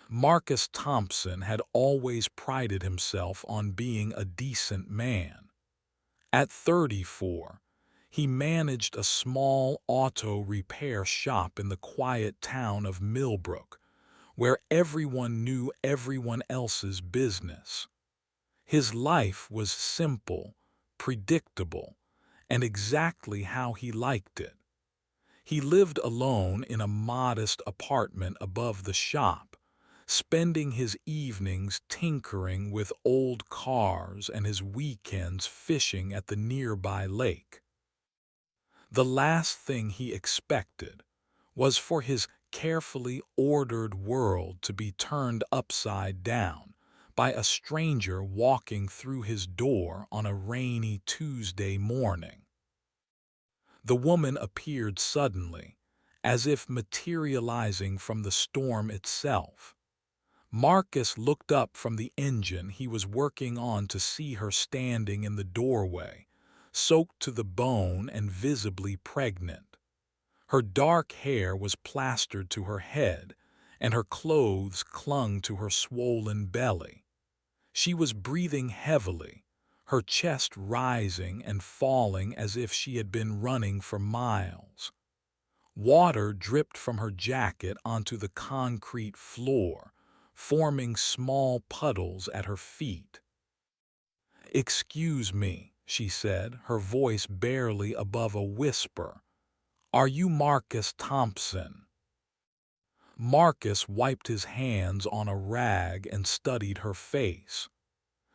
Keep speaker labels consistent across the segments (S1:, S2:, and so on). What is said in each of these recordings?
S1: Marcus Thompson had always prided himself on being a decent man. At 34, he managed a small auto repair shop in the quiet town of Millbrook, where everyone knew everyone else's business. His life was simple, predictable, and exactly how he liked it. He lived alone in a modest apartment above the shop, spending his evenings tinkering with old cars and his weekends fishing at the nearby lake. The last thing he expected was for his carefully ordered world to be turned upside down by a stranger walking through his door on a rainy Tuesday morning. The woman appeared suddenly, as if materializing from the storm itself. Marcus looked up from the engine he was working on to see her standing in the doorway, soaked to the bone and visibly pregnant. Her dark hair was plastered to her head, and her clothes clung to her swollen belly. She was breathing heavily, her chest rising and falling as if she had been running for miles. Water dripped from her jacket onto the concrete floor, forming small puddles at her feet. "Excuse me," she said, her voice barely above a whisper. "Are you Marcus Thompson?" Marcus wiped his hands on a rag and studied her face.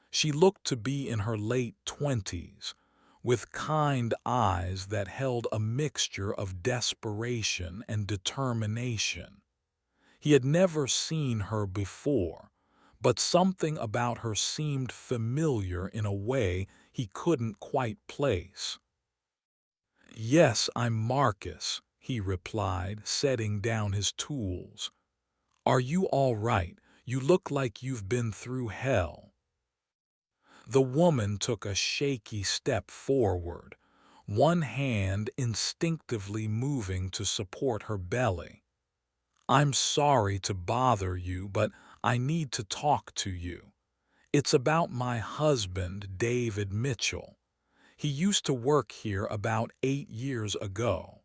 S1: She looked to be in her late 20s, with kind eyes that held a mixture of desperation and determination. He had never seen her before, but something about her seemed familiar in a way he couldn't quite place. "Yes, I'm Marcus," he replied, setting down his tools. "Are you all right? You look like you've been through hell." The woman took a shaky step forward, one hand instinctively moving to support her belly. "I'm sorry to bother you, but I need to talk to you. It's about my husband, David Mitchell. He used to work here about 8 years ago."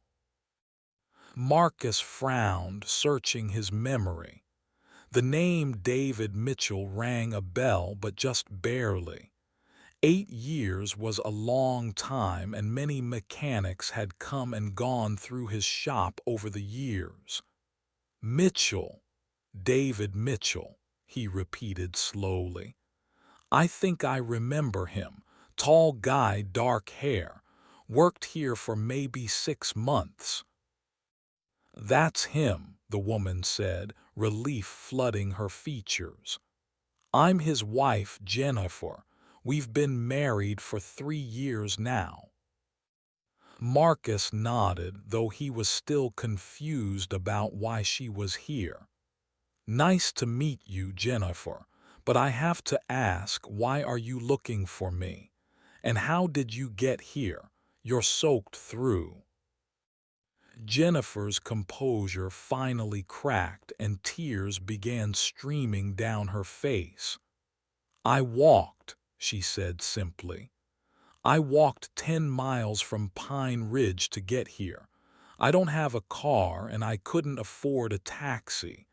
S1: Marcus frowned, searching his memory. The name David Mitchell rang a bell, but just barely. 8 years was a long time, and many mechanics had come and gone through his shop over the years. "Mitchell, David Mitchell," he repeated slowly. "I think I remember him. Tall guy, dark hair. Worked here for maybe 6 months." "That's him," the woman said, relief flooding her features. "I'm his wife, Jennifer. We've been married for 3 years now." Marcus nodded, though he was still confused about why she was here. "Nice to meet you, Jennifer, but I have to ask, why are you looking for me? And how did you get here? You're soaked through." Jennifer's composure finally cracked and tears began streaming down her face. "I walked," she said simply. "I walked 10 miles from Pine Ridge to get here. I don't have a car and I couldn't afford a taxi.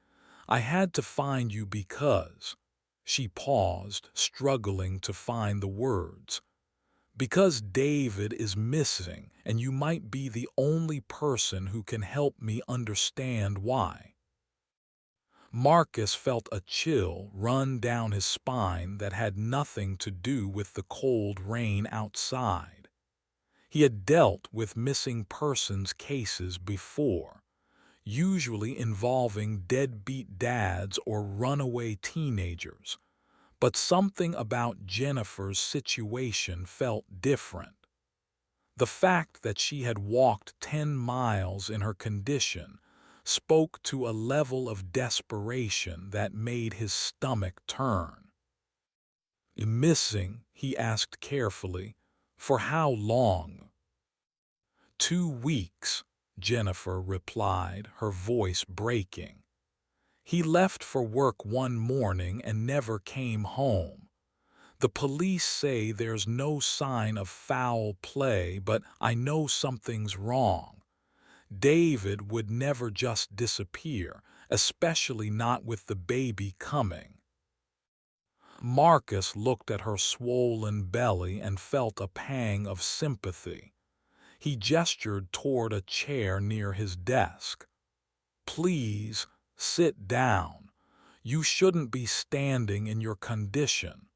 S1: I had to find you because—" She paused, struggling to find the words. "Because David is missing, and you might be the only person who can help me understand why." Marcus felt a chill run down his spine that had nothing to do with the cold rain outside. He had dealt with missing persons cases before, usually involving deadbeat dads or runaway teenagers, but something about Jennifer's situation felt different. The fact that she had walked 10 miles in her condition spoke to a level of desperation that made his stomach turn. "Missing?" he asked carefully. "For how long?" "2 weeks," Jennifer replied, her voice breaking. He left for work one morning and never came home. The police say there's no sign of foul play, but I know something's wrong. David would never just disappear, especially not with the baby coming. Marcus looked at her swollen belly and felt a pang of sympathy. He gestured toward a chair near his desk. "Please, sit down. You shouldn't be standing in your condition.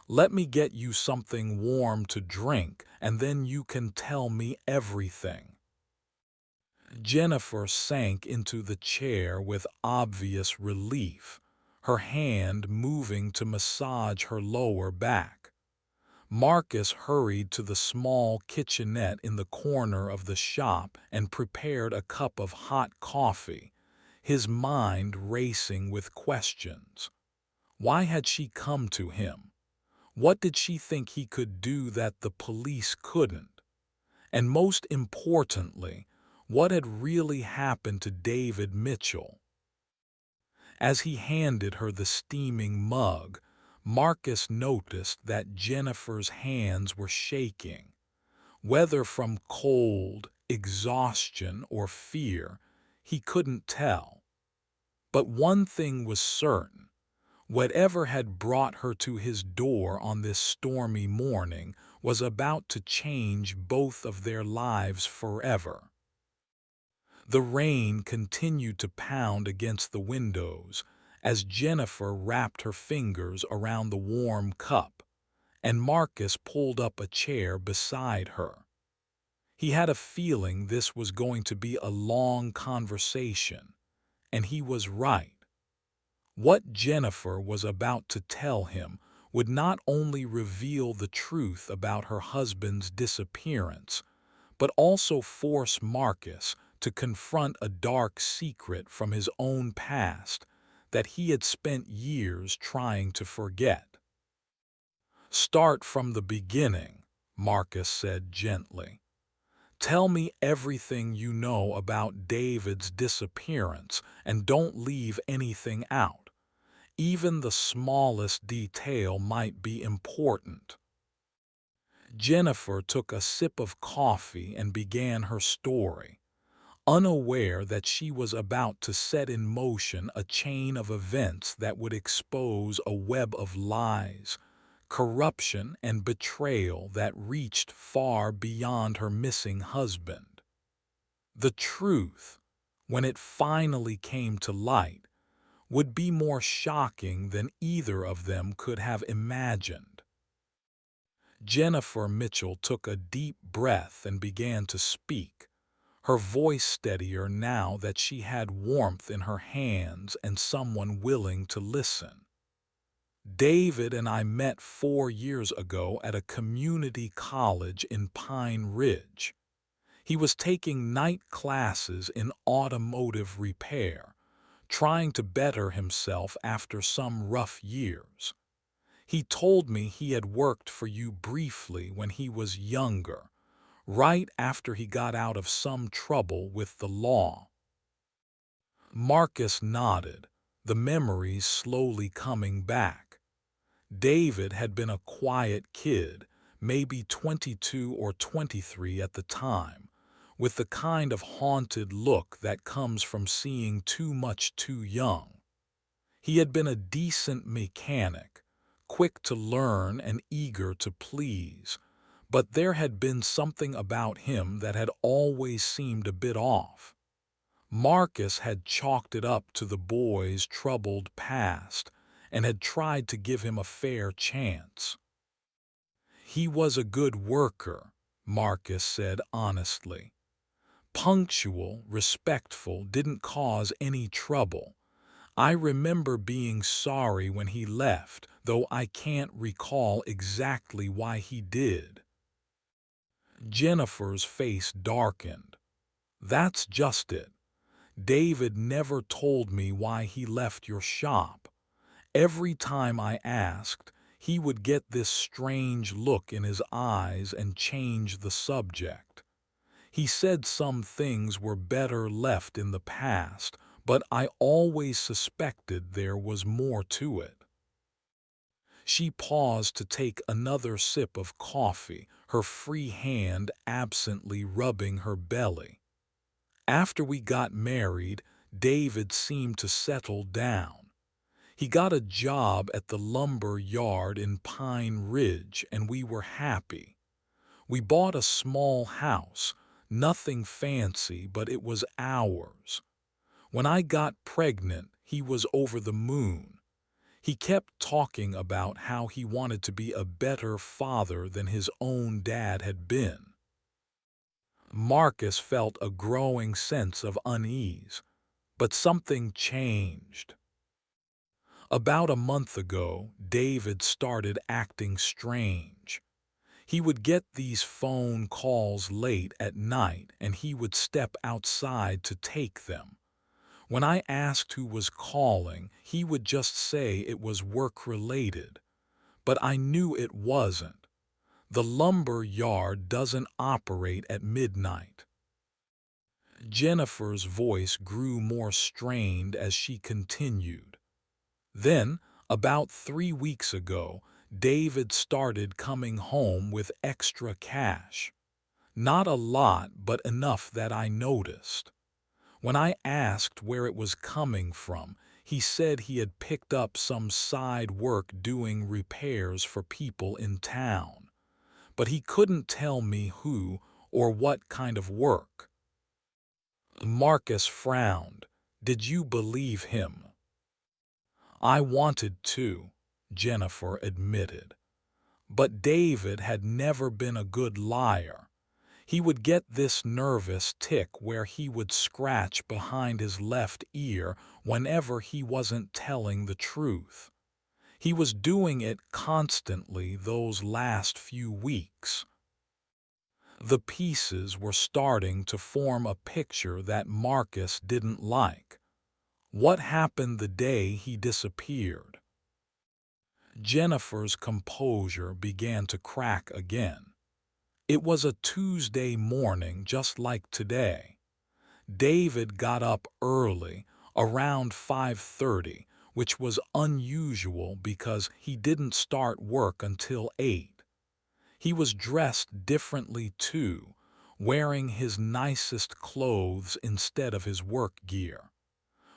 S1: Let me get you something warm to drink, and then you can tell me everything." Jennifer sank into the chair with obvious relief, her hand moving to massage her lower back. Marcus hurried to the small kitchenette in the corner of the shop and prepared a cup of hot coffee, his mind racing with questions. Why had she come to him? What did she think he could do that the police couldn't? And most importantly, what had really happened to David Mitchell? As he handed her the steaming mug, Marcus noticed that Jennifer's hands were shaking. Whether from cold, exhaustion, or fear, he couldn't tell. But one thing was certain. Whatever had brought her to his door on this stormy morning was about to change both of their lives forever. The rain continued to pound against the windows as Jennifer wrapped her fingers around the warm cup, and Marcus pulled up a chair beside her. He had a feeling this was going to be a long conversation, and he was right. What Jennifer was about to tell him would not only reveal the truth about her husband's disappearance, but also force Marcus to confront a dark secret from his own past that he had spent years trying to forget. "Start from the beginning," Marcus said gently. "Tell me everything you know about David's disappearance and don't leave anything out. Even the smallest detail might be important." Jennifer took a sip of coffee and began her story, unaware that she was about to set in motion a chain of events that would expose a web of lies, corruption, and betrayal that reached far beyond her missing husband. The truth, when it finally came to light, would be more shocking than either of them could have imagined. Jennifer Mitchell took a deep breath and began to speak, her voice steadier now that she had warmth in her hands and someone willing to listen. "David and I met 4 years ago at a community college in Pine Ridge. He was taking night classes in automotive repair, trying to better himself after some rough years. He told me he had worked for you briefly when he was younger, right after he got out of some trouble with the law." Marcus nodded, the memories slowly coming back. David had been a quiet kid, maybe 22 or 23 at the time, with the kind of haunted look that comes from seeing too much too young. He had been a decent mechanic, quick to learn and eager to please, but there had been something about him that had always seemed a bit off. Marcus had chalked it up to the boy's troubled past and had tried to give him a fair chance. "He was a good worker," Marcus said honestly. "Punctual, respectful, didn't cause any trouble. I remember being sorry when he left, though I can't recall exactly why he did." Jennifer's face darkened. "That's just it. David never told me why he left your shop. Every time I asked, he would get this strange look in his eyes and change the subject. He said some things were better left in the past, but I always suspected there was more to it. She paused to take another sip of coffee, her free hand absently rubbing her belly. After we got married, David seemed to settle down. He got a job at the lumber yard in Pine Ridge, and we were happy. We bought a small house, nothing fancy, but it was ours. When I got pregnant, he was over the moon. He kept talking about how he wanted to be a better father than his own dad had been. Marcus felt a growing sense of unease, but something changed. About a month ago, David started acting strange. He would get these phone calls late at night and he would step outside to take them. When I asked who was calling, he would just say it was work-related. But I knew it wasn't. The lumber yard doesn't operate at midnight. Jennifer's voice grew more strained as she continued. Then, about 3 weeks ago, David started coming home with extra cash. Not a lot, but enough that I noticed. When I asked where it was coming from, he said he had picked up some side work doing repairs for people in town. But he couldn't tell me who or what kind of work. Marcus frowned. Did you believe him? I wanted to, Jennifer admitted. But David had never been a good liar. He would get this nervous tic where he would scratch behind his left ear whenever he wasn't telling the truth. He was doing it constantly those last few weeks. The pieces were starting to form a picture that Marcus didn't like. What happened the day he disappeared? Jennifer's composure began to crack again. It was a Tuesday morning just like today. David got up early, around 5:30, which was unusual because he didn't start work until 8. He was dressed differently too, wearing his nicest clothes instead of his work gear.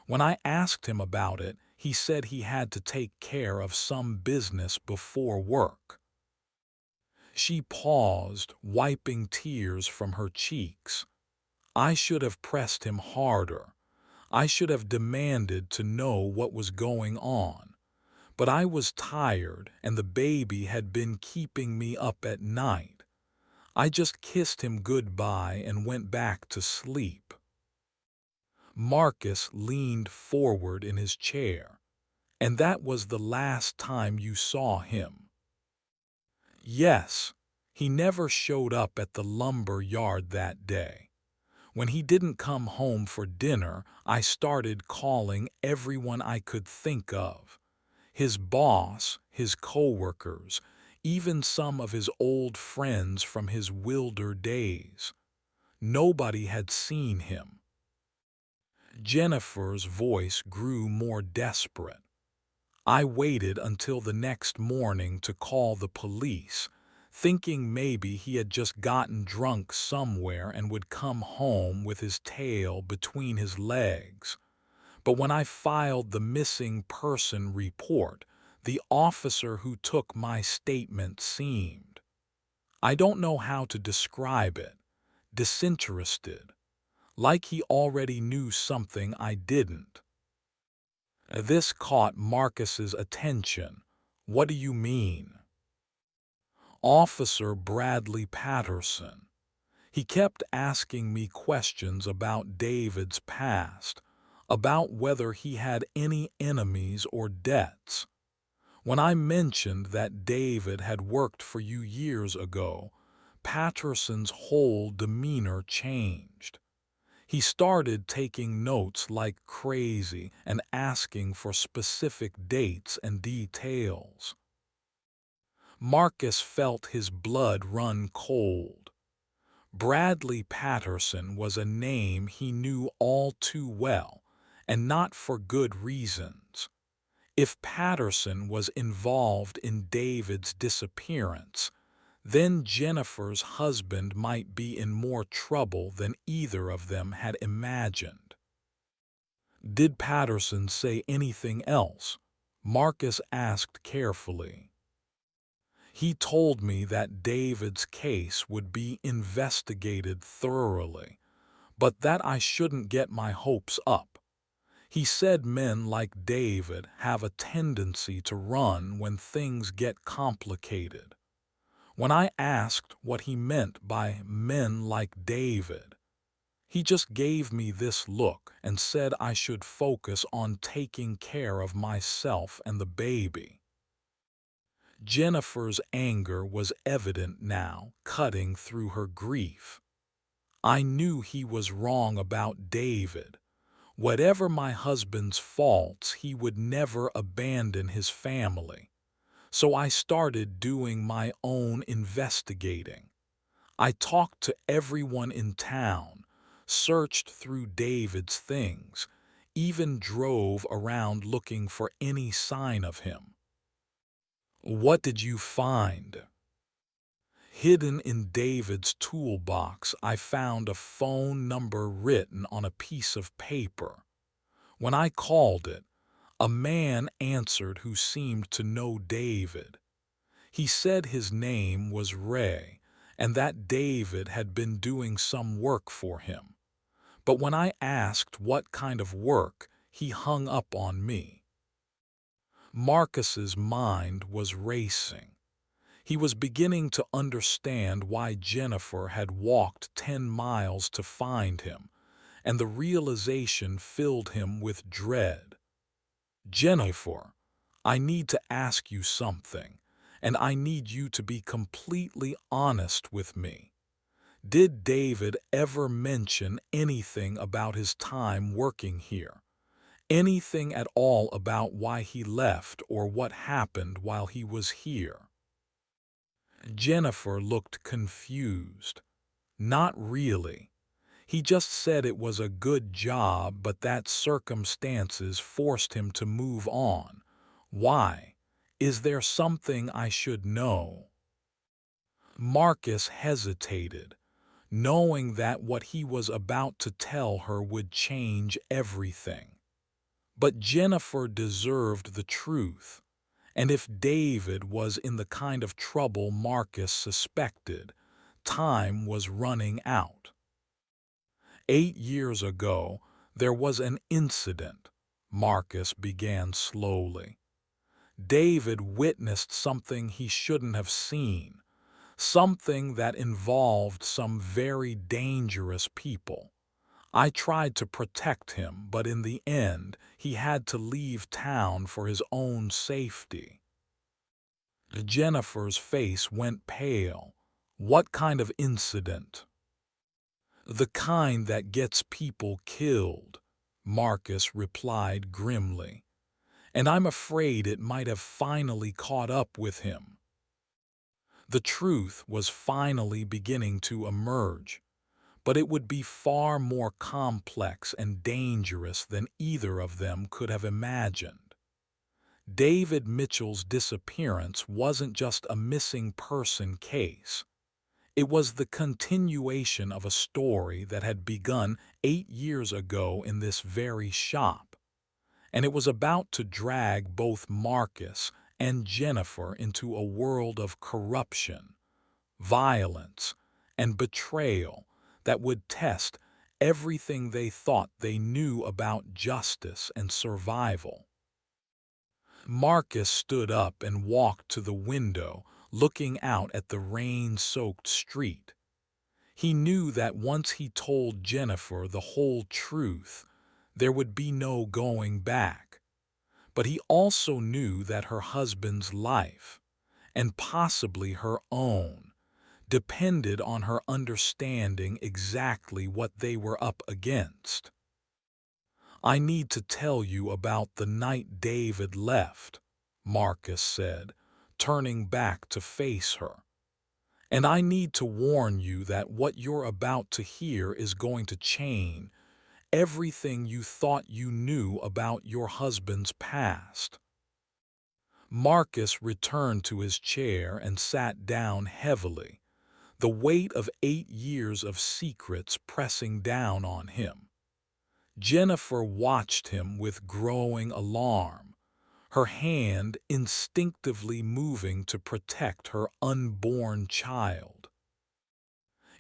S1: When I asked him about it, he said he had to take care of some business before work. She paused, wiping tears from her cheeks. I should have pressed him harder. I should have demanded to know what was going on. But I was tired, and the baby had been keeping me up at night. I just kissed him goodbye and went back to sleep. Marcus leaned forward in his chair. And that was the last time you saw him? Yes. He never showed up at the lumber yard that day. When he didn't come home for dinner, I started calling everyone I could think of. His boss, his coworkers, even some of his old friends from his Wilder days. Nobody had seen him. Jennifer's voice grew more desperate. I waited until the next morning to call the police, thinking maybe he had just gotten drunk somewhere and would come home with his tail between his legs. But when I filed the missing person report, the officer who took my statement seemed, I don't know how to describe it, disinterested, like he already knew something I didn't. This caught Marcus's attention. What do you mean? Officer Bradley Patterson. He kept asking me questions about David's past, about whether he had any enemies or debts. When I mentioned that David had worked for you years ago, Patterson's whole demeanor changed. He started taking notes like crazy and asking for specific dates and details. Marcus felt his blood run cold. Bradley Patterson was a name he knew all too well, and not for good reasons. If Patterson was involved in David's disappearance, then Jennifer's husband might be in more trouble than either of them had imagined. Did Patterson say anything else? Marcus asked carefully. He told me that David's case would be investigated thoroughly, but that I shouldn't get my hopes up. He said men like David have a tendency to run when things get complicated. When I asked what he meant by men like David, he just gave me this look and said I should focus on taking care of myself and the baby. Jennifer's anger was evident now, cutting through her grief. I knew he was wrong about David. Whatever my husband's faults, he would never abandon his family. So I started doing my own investigating. I talked to everyone in town, searched through David's things, even drove around looking for any sign of him. What did you find? Hidden in David's toolbox, I found a phone number written on a piece of paper. When I called it, a man answered who seemed to know David. He said his name was Ray and that David had been doing some work for him. But when I asked what kind of work, he hung up on me. Marcus's mind was racing. He was beginning to understand why Jennifer had walked 10 miles to find him, and the realization filled him with dread. Jennifer, I need to ask you something, and I need you to be completely honest with me. Did David ever mention anything about his time working here? Anything at all about why he left or what happened while he was here? Jennifer looked confused. Not really. He just said it was a good job, but that circumstances forced him to move on. Why? Is there something I should know? Marcus hesitated, knowing that what he was about to tell her would change everything. But Jennifer deserved the truth, and if David was in the kind of trouble Marcus suspected, time was running out. 8 years ago, there was an incident, Marcus began slowly. David witnessed something he shouldn't have seen, something that involved some very dangerous people. I tried to protect him, but in the end, he had to leave town for his own safety. Jennifer's face went pale. What kind of incident? The kind that gets people killed, Marcus replied grimly. And I'm afraid it might have finally caught up with him. The truth was finally beginning to emerge, but it would be far more complex and dangerous than either of them could have imagined. David Mitchell's disappearance wasn't just a missing person case. It was the continuation of a story that had begun 8 years ago in this very shop, and it was about to drag both Marcus and Jennifer into a world of corruption, violence, and betrayal that would test everything they thought they knew about justice and survival. Marcus stood up and walked to the window, looking out at the rain-soaked street. He knew that once he told Jennifer the whole truth, there would be no going back. But he also knew that her husband's life, and possibly her own, depended on her understanding exactly what they were up against. I need to tell you about the night David left, Marcus said, turning back to face her. And I need to warn you that what you're about to hear is going to change everything you thought you knew about your husband's past. Marcus returned to his chair and sat down heavily, the weight of 8 years of secrets pressing down on him. Jennifer watched him with growing alarm, her hand instinctively moving to protect her unborn child.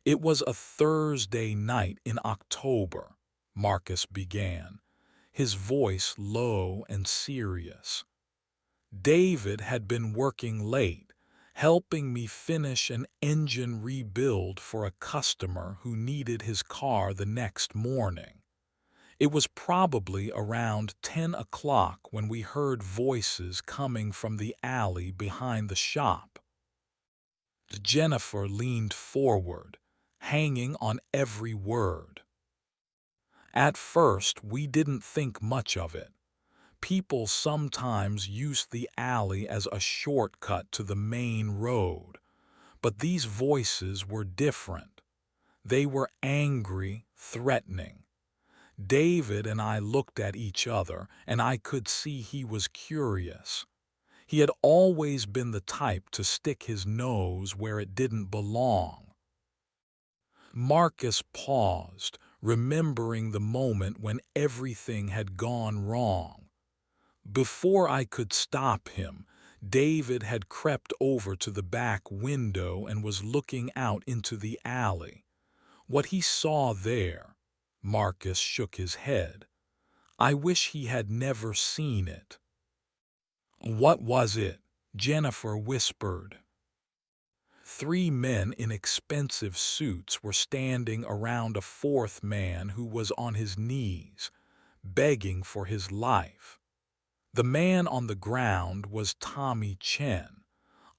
S1: It was a Thursday night in October, Marcus began, his voice low and serious. David had been working late, helping me finish an engine rebuild for a customer who needed his car the next morning. It was probably around 10 o'clock when we heard voices coming from the alley behind the shop. Jennifer leaned forward, hanging on every word. At first, we didn't think much of it. People sometimes used the alley as a shortcut to the main road, but these voices were different. They were angry, threatening. David and I looked at each other, and I could see he was curious. He had always been the type to stick his nose where it didn't belong. Marcus paused, remembering the moment when everything had gone wrong. Before I could stop him, David had crept over to the back window and was looking out into the alley. What he saw there, Marcus shook his head. I wish he had never seen it. What was it? Jennifer whispered. 3 men in expensive suits were standing around a fourth man who was on his knees, begging for his life. The man on the ground was Tommy Chen,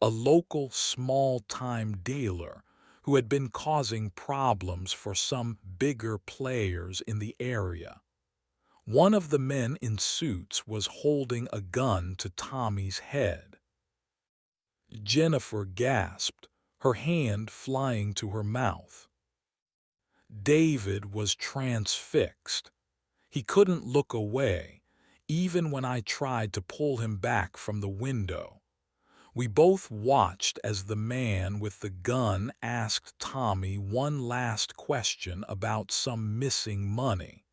S1: a local small-time dealer who had been causing problems for some bigger players in the area. One of the men in suits was holding a gun to Tommy's head. Jennifer gasped, her hand flying to her mouth. David was transfixed. He couldn't look away, even when I tried to pull him back from the window. We both watched as the man with the gun asked Tommy one last question about some missing money.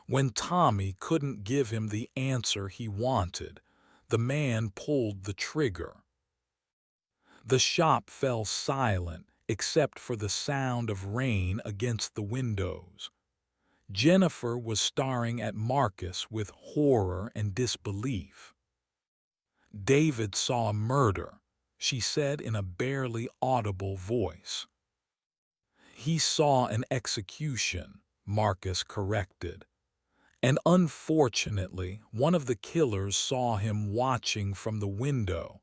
S1: When Tommy couldn't give him the answer he wanted, the man pulled the trigger. The shop fell silent except for the sound of rain against the windows. Jennifer was staring at Marcus with horror and disbelief. David saw a murder, she said in a barely audible voice. He saw an execution, Marcus corrected. And unfortunately, one of the killers saw him watching from the window.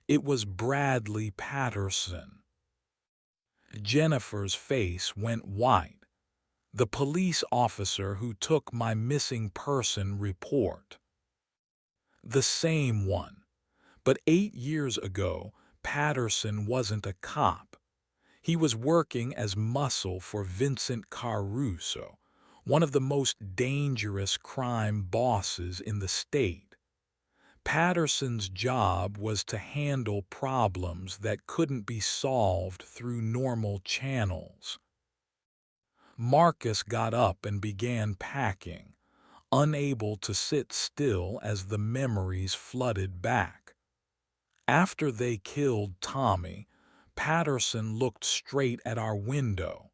S1: It was Bradley Patterson. Jennifer's face went white. The police officer who took my missing person report. The same one. But 8 years ago, Patterson wasn't a cop. He was working as muscle for Vincent Caruso, one of the most dangerous crime bosses in the state. Patterson's job was to handle problems that couldn't be solved through normal channels. Marcus got up and began packing, unable to sit still as the memories flooded back. After they killed Tommy, Patterson looked straight at our window.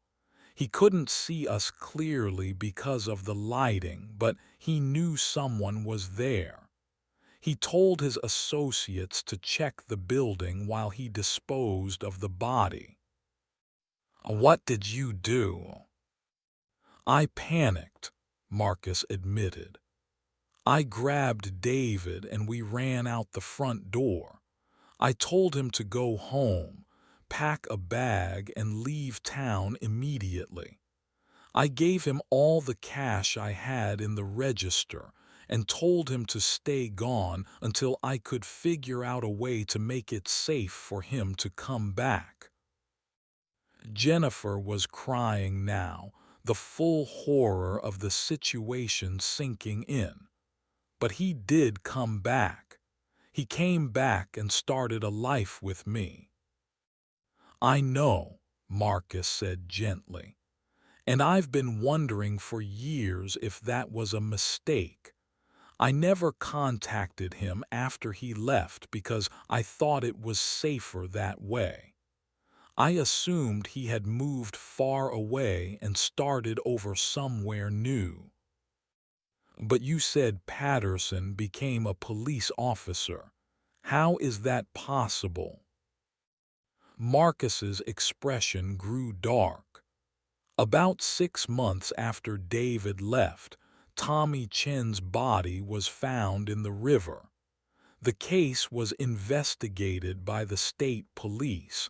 S1: He couldn't see us clearly because of the lighting, but he knew someone was there. He told his associates to check the building while he disposed of the body. What did you do? I panicked, Marcus admitted. I grabbed David and we ran out the front door. I told him to go home, pack a bag, and leave town immediately. I gave him all the cash I had in the register and told him to stay gone until I could figure out a way to make it safe for him to come back. Jennifer was crying now, the full horror of the situation sinking in. But he did come back. He came back and started a life with me. I know, Marcus said gently, and I've been wondering for years if that was a mistake. I never contacted him after he left because I thought it was safer that way. I assumed he had moved far away and started over somewhere new. But you said Patterson became a police officer. How is that possible? Marcus's expression grew dark. About 6 months after David left, Tommy Chen's body was found in the river. The case was investigated by the state police,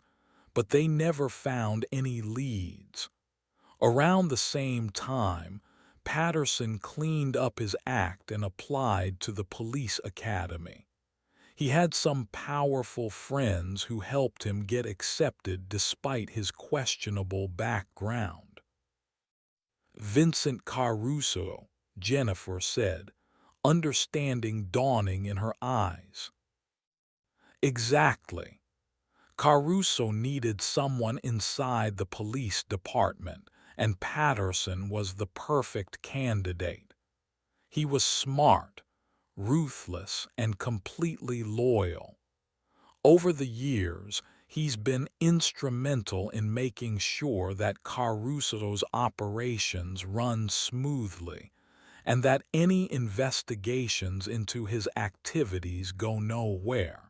S1: but they never found any leads. Around the same time, Patterson cleaned up his act and applied to the police academy. He had some powerful friends who helped him get accepted despite his questionable background. Vincent Caruso, Jennifer said, understanding dawning in her eyes. Exactly. Caruso needed someone inside the police department, and Patterson was the perfect candidate. He was smart, ruthless, and completely loyal. Over the years, he's been instrumental in making sure that Caruso's operations run smoothly and that any investigations into his activities go nowhere.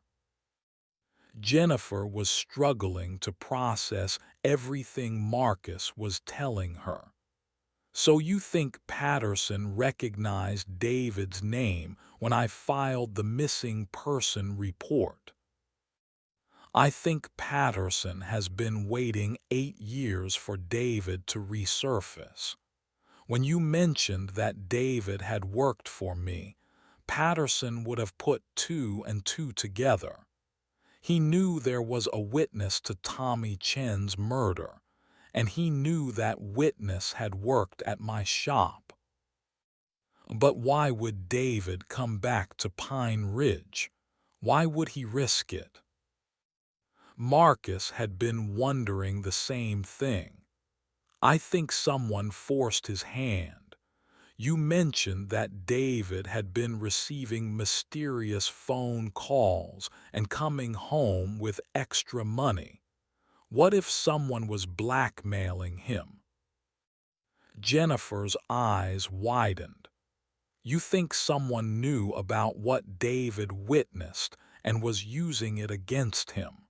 S1: Jennifer was struggling to process everything Marcus was telling her. So you think Patterson recognized David's name when I filed the missing person report? I think Patterson has been waiting 8 years for David to resurface. When you mentioned that David had worked for me, Patterson would have put 2 and 2 together. He knew there was a witness to Tommy Chen's murder, and he knew that witness had worked at my shop. But why would David come back to Pine Ridge? Why would he risk it? Marcus had been wondering the same thing. I think someone forced his hand. You mentioned that David had been receiving mysterious phone calls and coming home with extra money. What if someone was blackmailing him? Jennifer's eyes widened. You think someone knew about what David witnessed and was using it against him?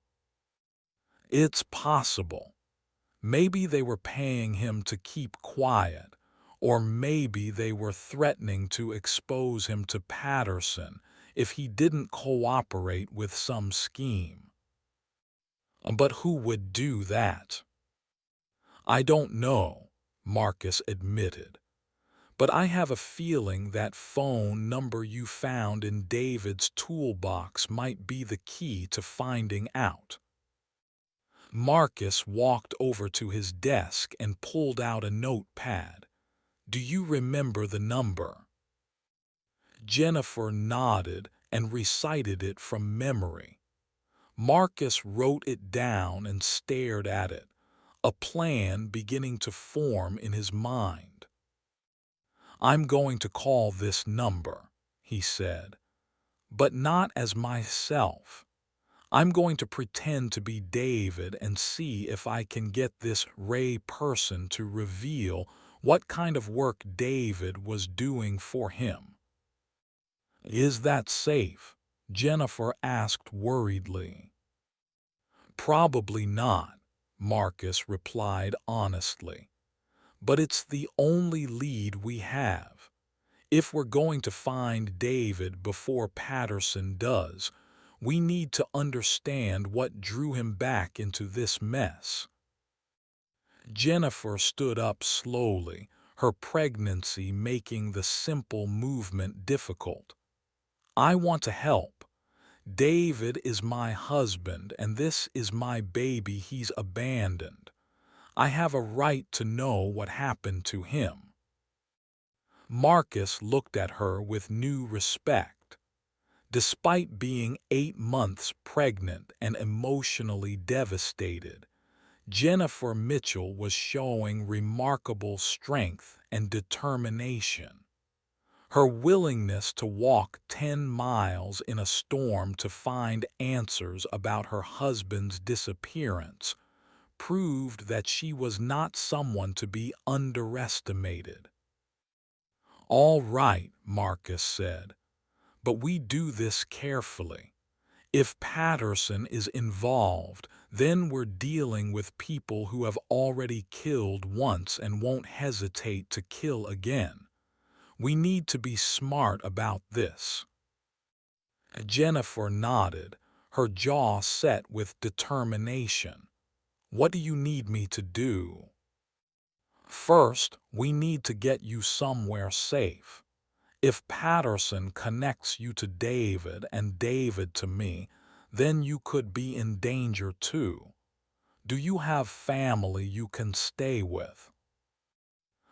S1: It's possible. Maybe they were paying him to keep quiet, or maybe they were threatening to expose him to Patterson if he didn't cooperate with some scheme. But who would do that? I don't know, Marcus admitted, but I have a feeling that phone number you found in David's toolbox might be the key to finding out. Marcus walked over to his desk and pulled out a notepad. Do you remember the number? Jennifer nodded and recited it from memory. Marcus wrote it down and stared at it, a plan beginning to form in his mind. I'm going to call this number, he said, but not as myself. I'm going to pretend to be David and see if I can get this Ray person to reveal what kind of work David was doing for him. Is that safe? Jennifer asked worriedly. Probably not, Marcus replied honestly. But it's the only lead we have. If we're going to find David before Patterson does, we need to understand what drew him back into this mess. Jennifer stood up slowly, her pregnancy making the simple movement difficult. I want to help. David is my husband, and this is my baby he's abandoned. I have a right to know what happened to him." Marcus looked at her with new respect. Despite being 8 months pregnant and emotionally devastated, Jennifer Mitchell was showing remarkable strength and determination. Her willingness to walk 10 miles in a storm to find answers about her husband's disappearance proved that she was not someone to be underestimated. "All right," Marcus said, "but we do this carefully. If Patterson is involved, then we're dealing with people who have already killed once and won't hesitate to kill again. We need to be smart about this." Jennifer nodded, her jaw set with determination. "What do you need me to do?" "First, we need to get you somewhere safe. If Patterson connects you to David and David to me, then you could be in danger too. Do you have family you can stay with?"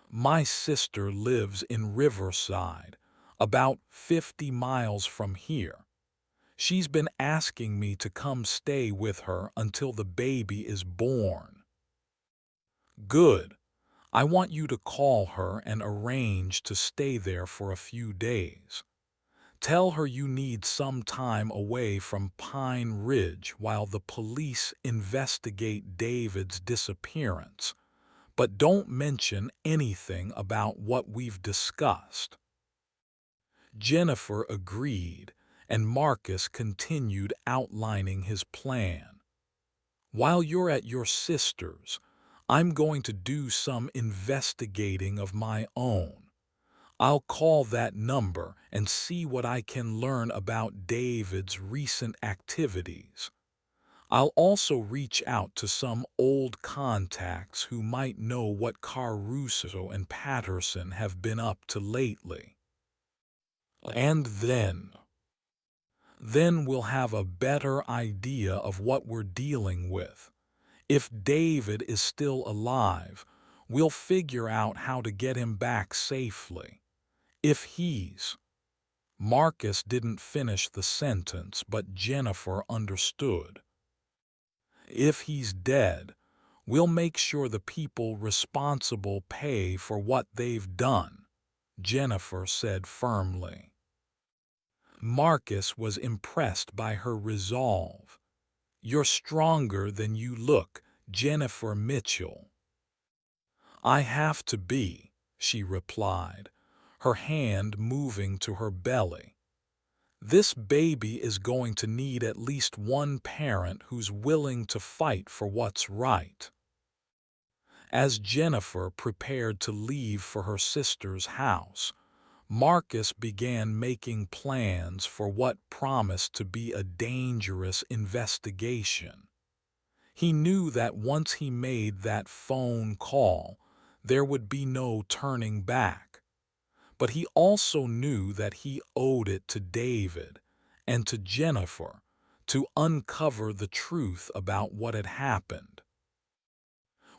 S1: "My sister lives in Riverside, about 50 miles from here. She's been asking me to come stay with her until the baby is born." "Good. I want you to call her and arrange to stay there for a few days. Tell her you need some time away from Pine Ridge while the police investigate David's disappearance, but don't mention anything about what we've discussed." Jennifer agreed, and Marcus continued outlining his plan. "While you're at your sister's, I'm going to do some investigating of my own. I'll call that number and see what I can learn about David's recent activities. I'll also reach out to some old contacts who might know what Caruso and Patterson have been up to lately. And then we'll have a better idea of what we're dealing with. If David is still alive, we'll figure out how to get him back safely. If he's—" Marcus didn't finish the sentence, but Jennifer understood. "If he's dead, we'll make sure the people responsible pay for what they've done," Jennifer said firmly. Marcus was impressed by her resolve. "You're stronger than you look, Jennifer Mitchell." "I have to be," she replied, her hand moving to her belly. "This baby is going to need at least one parent who's willing to fight for what's right." As Jennifer prepared to leave for her sister's house, Marcus began making plans for what promised to be a dangerous investigation. He knew that once he made that phone call, there would be no turning back. But he also knew that he owed it to David and to Jennifer to uncover the truth about what had happened.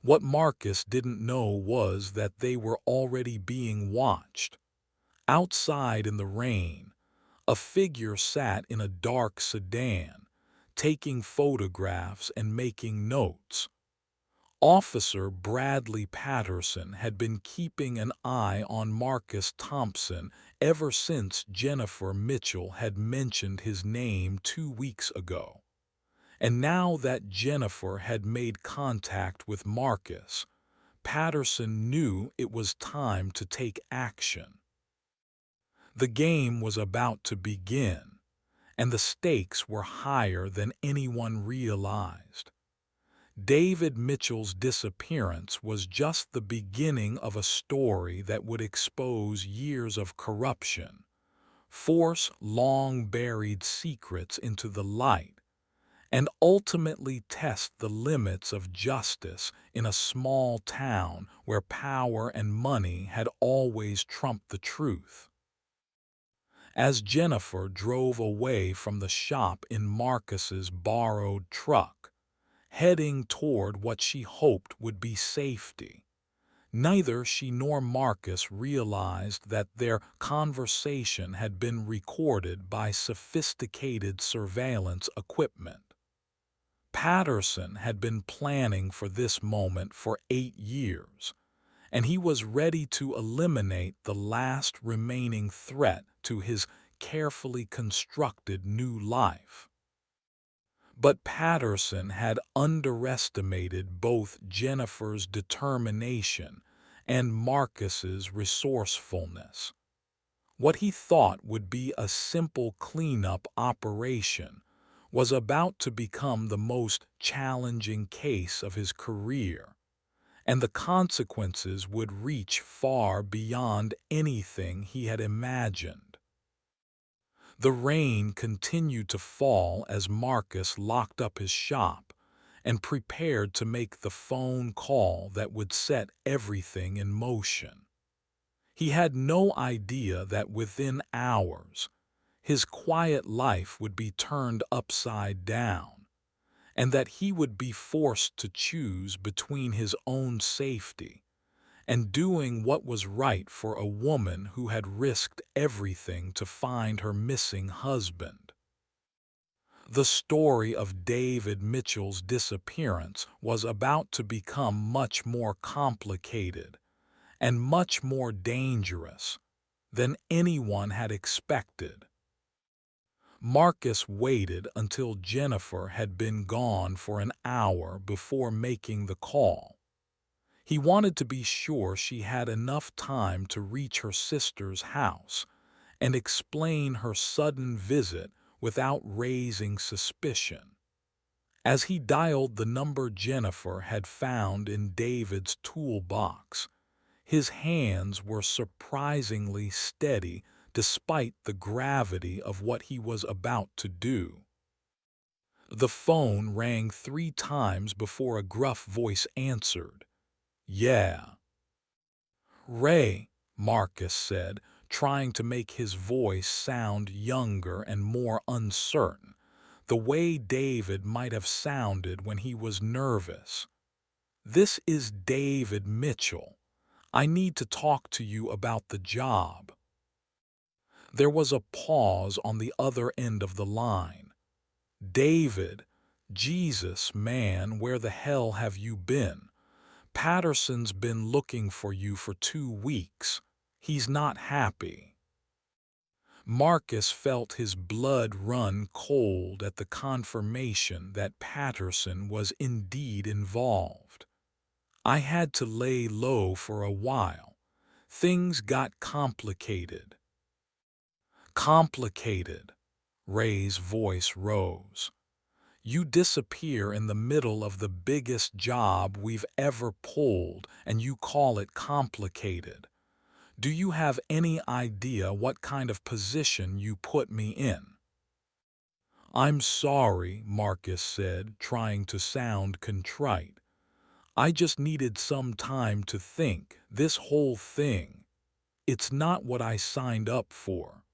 S1: What Marcus didn't know was that they were already being watched. Outside in the rain, a figure sat in a dark sedan, taking photographs and making notes. Officer Bradley Patterson had been keeping an eye on Marcus Thompson ever since Jennifer Mitchell had mentioned his name 2 weeks ago. And now that Jennifer had made contact with Marcus, Patterson knew it was time to take action. The game was about to begin, and the stakes were higher than anyone realized. David Mitchell's disappearance was just the beginning of a story that would expose years of corruption, force long-buried secrets into the light, and ultimately test the limits of justice in a small town where power and money had always trumped the truth. As Jennifer drove away from the shop in Marcus's borrowed truck, heading toward what she hoped would be safety. Neither she nor Marcus realized that their conversation had been recorded by sophisticated surveillance equipment. Patterson had been planning for this moment for 8 years, and he was ready to eliminate the last remaining threat to his carefully constructed new life. But Patterson had underestimated both Jennifer's determination and Marcus's resourcefulness. What he thought would be a simple cleanup operation was about to become the most challenging case of his career, and the consequences would reach far beyond anything he had imagined. The rain continued to fall as Marcus locked up his shop and prepared to make the phone call that would set everything in motion. He had no idea that within hours, his quiet life would be turned upside down, and that he would be forced to choose between his own safety and doing what was right for a woman who had risked everything to find her missing husband. The story of David Mitchell's disappearance was about to become much more complicated and much more dangerous than anyone had expected. Marcus waited until Jennifer had been gone for an hour before making the call. He wanted to be sure she had enough time to reach her sister's house and explain her sudden visit without raising suspicion. As he dialed the number Jennifer had found in David's toolbox, his hands were surprisingly steady despite the gravity of what he was about to do. The phone rang 3 times before a gruff voice answered. "Yeah." "Ray," Marcus said, trying to make his voice sound younger and more uncertain, the way David might have sounded when he was nervous. "This is David Mitchell. I need to talk to you about the job." There was a pause on the other end of the line. "David, Jesus, man, where the hell have you been? Patterson's been looking for you for 2 weeks. He's not happy." Marcus felt his blood run cold at the confirmation that Patterson was indeed involved. "I had to lay low for a while. Things got complicated." "Complicated?" Ray's voice rose. "You disappear in the middle of the biggest job we've ever pulled and you call it complicated. Do you have any idea what kind of position you put me in?" "I'm sorry," Marcus said, trying to sound contrite. "I just needed some time to think. This whole thing, it's not what I signed up for."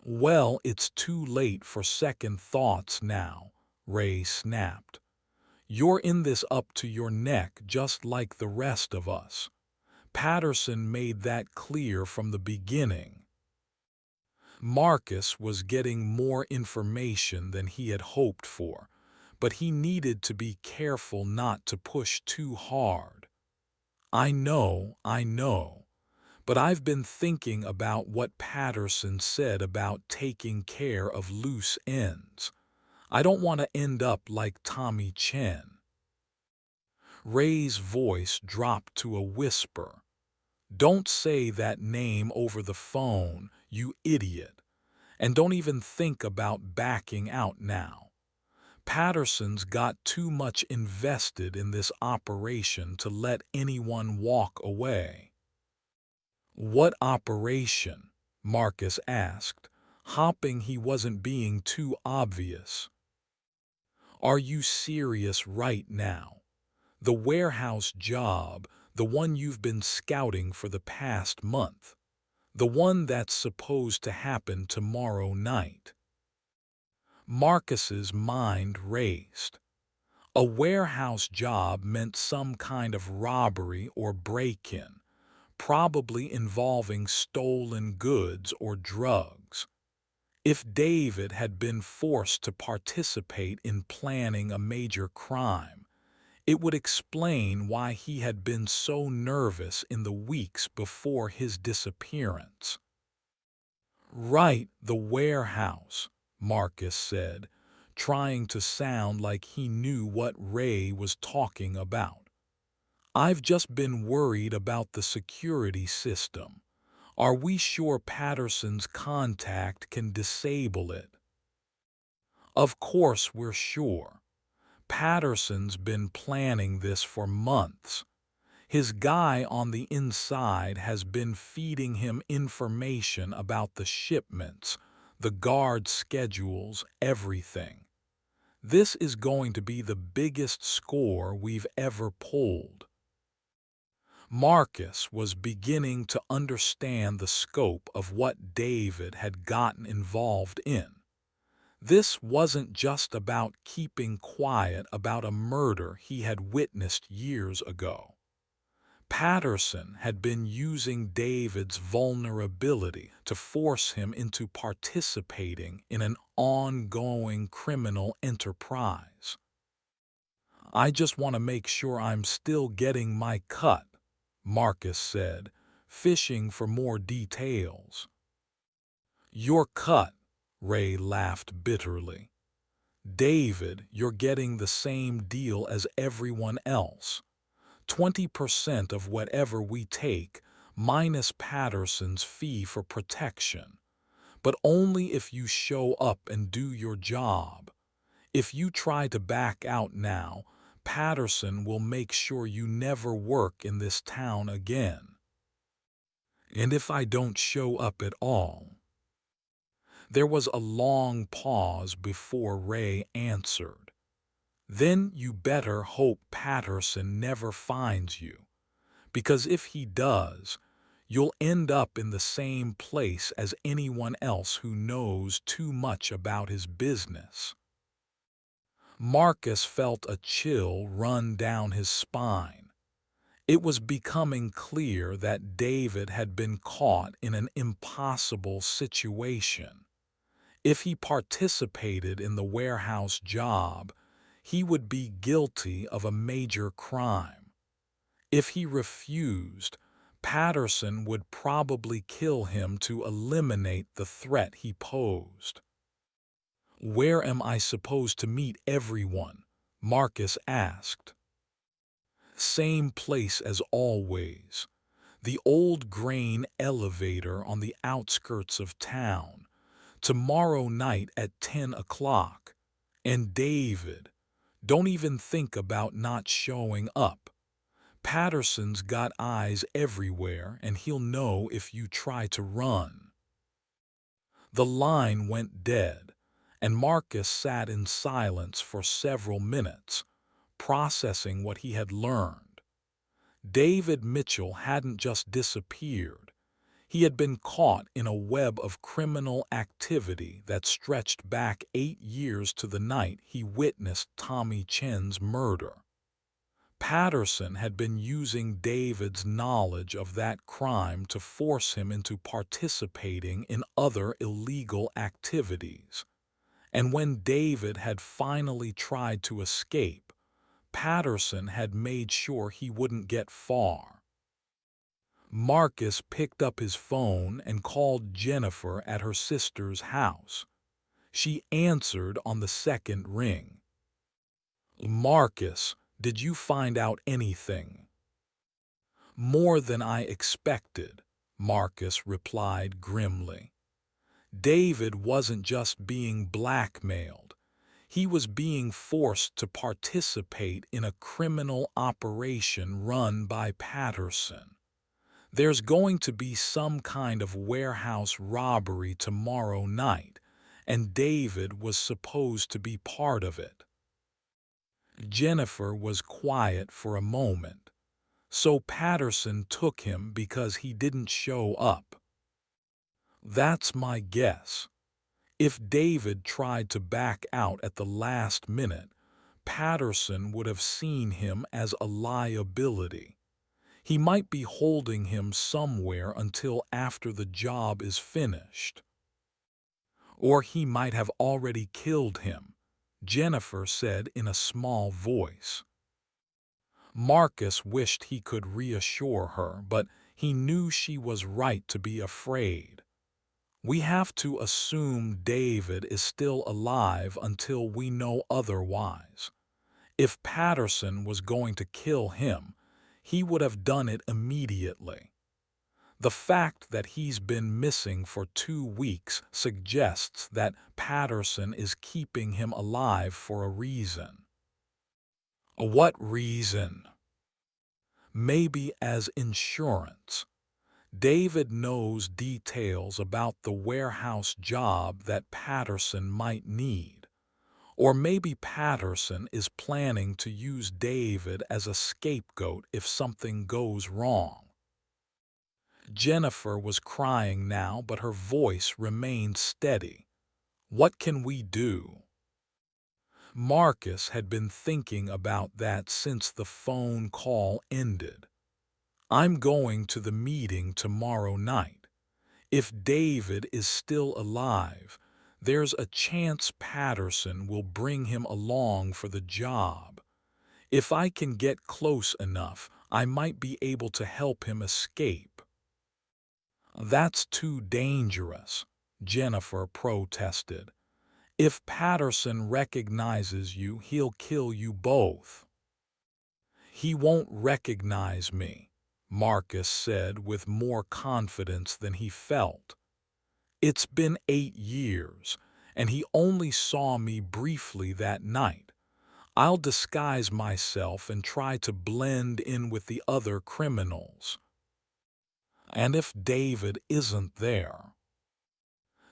S1: "Well, it's too late for second thoughts now," Ray snapped. "You're in this up to your neck just like the rest of us. Patterson made that clear from the beginning." Marcus was getting more information than he had hoped for, but he needed to be careful not to push too hard. I know, but I've been thinking about what Patterson said about taking care of loose ends. I don't want to end up like Tommy Chen." Ray's voice dropped to a whisper. "Don't say that name over the phone, you idiot. And don't even think about backing out now. Patterson's got too much invested in this operation to let anyone walk away." "What operation?" Marcus asked, hoping he wasn't being too obvious. "Are you serious right now? The warehouse job, the one you've been scouting for the past month. The one that's supposed to happen tomorrow night." Marcus's mind raced. A warehouse job meant some kind of robbery or break-in, probably involving stolen goods or drugs. If David had been forced to participate in planning a major crime, it would explain why he had been so nervous in the weeks before his disappearance. "Right, the warehouse," Marcus said, trying to sound like he knew what Ray was talking about. "I've just been worried about the security system. Are we sure Patterson's contact can disable it?" "Of course we're sure. Patterson's been planning this for months. His guy on the inside has been feeding him information about the shipments, the guard schedules, everything. This is going to be the biggest score we've ever pulled." Marcus was beginning to understand the scope of what David had gotten involved in. This wasn't just about keeping quiet about a murder he had witnessed years ago. Patterson had been using David's vulnerability to force him into participating in an ongoing criminal enterprise. "I just want to make sure I'm still getting my cut," Marcus said, fishing for more details. "Your cut," Ray laughed bitterly. "David, you're getting the same deal as everyone else. 20% of whatever we take, minus Patterson's fee for protection. But only if you show up and do your job. If you try to back out now, Patterson will make sure you never work in this town again." "And if I don't show up at all?" There was a long pause before Ray answered. "Then you better hope Patterson never finds you. Because if he does, you'll end up in the same place as anyone else who knows too much about his business." Marcus felt a chill run down his spine. It was becoming clear that David had been caught in an impossible situation. If he participated in the warehouse job, he would be guilty of a major crime. If he refused, Patterson would probably kill him to eliminate the threat he posed. "Where am I supposed to meet everyone?" Marcus asked. "Same place as always. The old grain elevator on the outskirts of town. Tomorrow night at 10 o'clock. And David, don't even think about not showing up. Patterson's got eyes everywhere and he'll know if you try to run." The line went dead, and Marcus sat in silence for several minutes, processing what he had learned. David Mitchell hadn't just disappeared. He had been caught in a web of criminal activity that stretched back 8 years to the night he witnessed Tommy Chen's murder. Patterson had been using David's knowledge of that crime to force him into participating in other illegal activities. And when David had finally tried to escape, Patterson had made sure he wouldn't get far. Marcus picked up his phone and called Jennifer at her sister's house. She answered on the second ring. "Marcus, did you find out anything?" "More than I expected," Marcus replied grimly. "David wasn't just being blackmailed. He was being forced to participate in a criminal operation run by Patterson. There's going to be some kind of warehouse robbery tomorrow night, and David was supposed to be part of it." Jennifer was quiet for a moment. "So Patterson took him because he didn't show up?" "That's my guess. If David tried to back out at the last minute, Patterson would have seen him as a liability. He might be holding him somewhere until after the job is finished. Or he might have already killed him, Jennifer said in a small voice. Marcus wished he could reassure her, but he knew she was right to be afraid. We have to assume David is still alive until we know otherwise. If Patterson was going to kill him, he would have done it immediately. The fact that he's been missing for 2 weeks suggests that Patterson is keeping him alive for a reason. What reason? Maybe as insurance. David knows details about the warehouse job that Patterson might need. Or maybe Patterson is planning to use David as a scapegoat if something goes wrong. Jennifer was crying now, but her voice remained steady. What can we do? Marcus had been thinking about that since the phone call ended. I'm going to the meeting tomorrow night. If David is still alive, there's a chance Patterson will bring him along for the job. If I can get close enough, I might be able to help him escape. That's too dangerous, Jennifer protested. If Patterson recognizes you, he'll kill you both. He won't recognize me, Marcus said with more confidence than he felt. It's been 8 years, and he only saw me briefly that night. I'll disguise myself and try to blend in with the other criminals. And if David isn't there?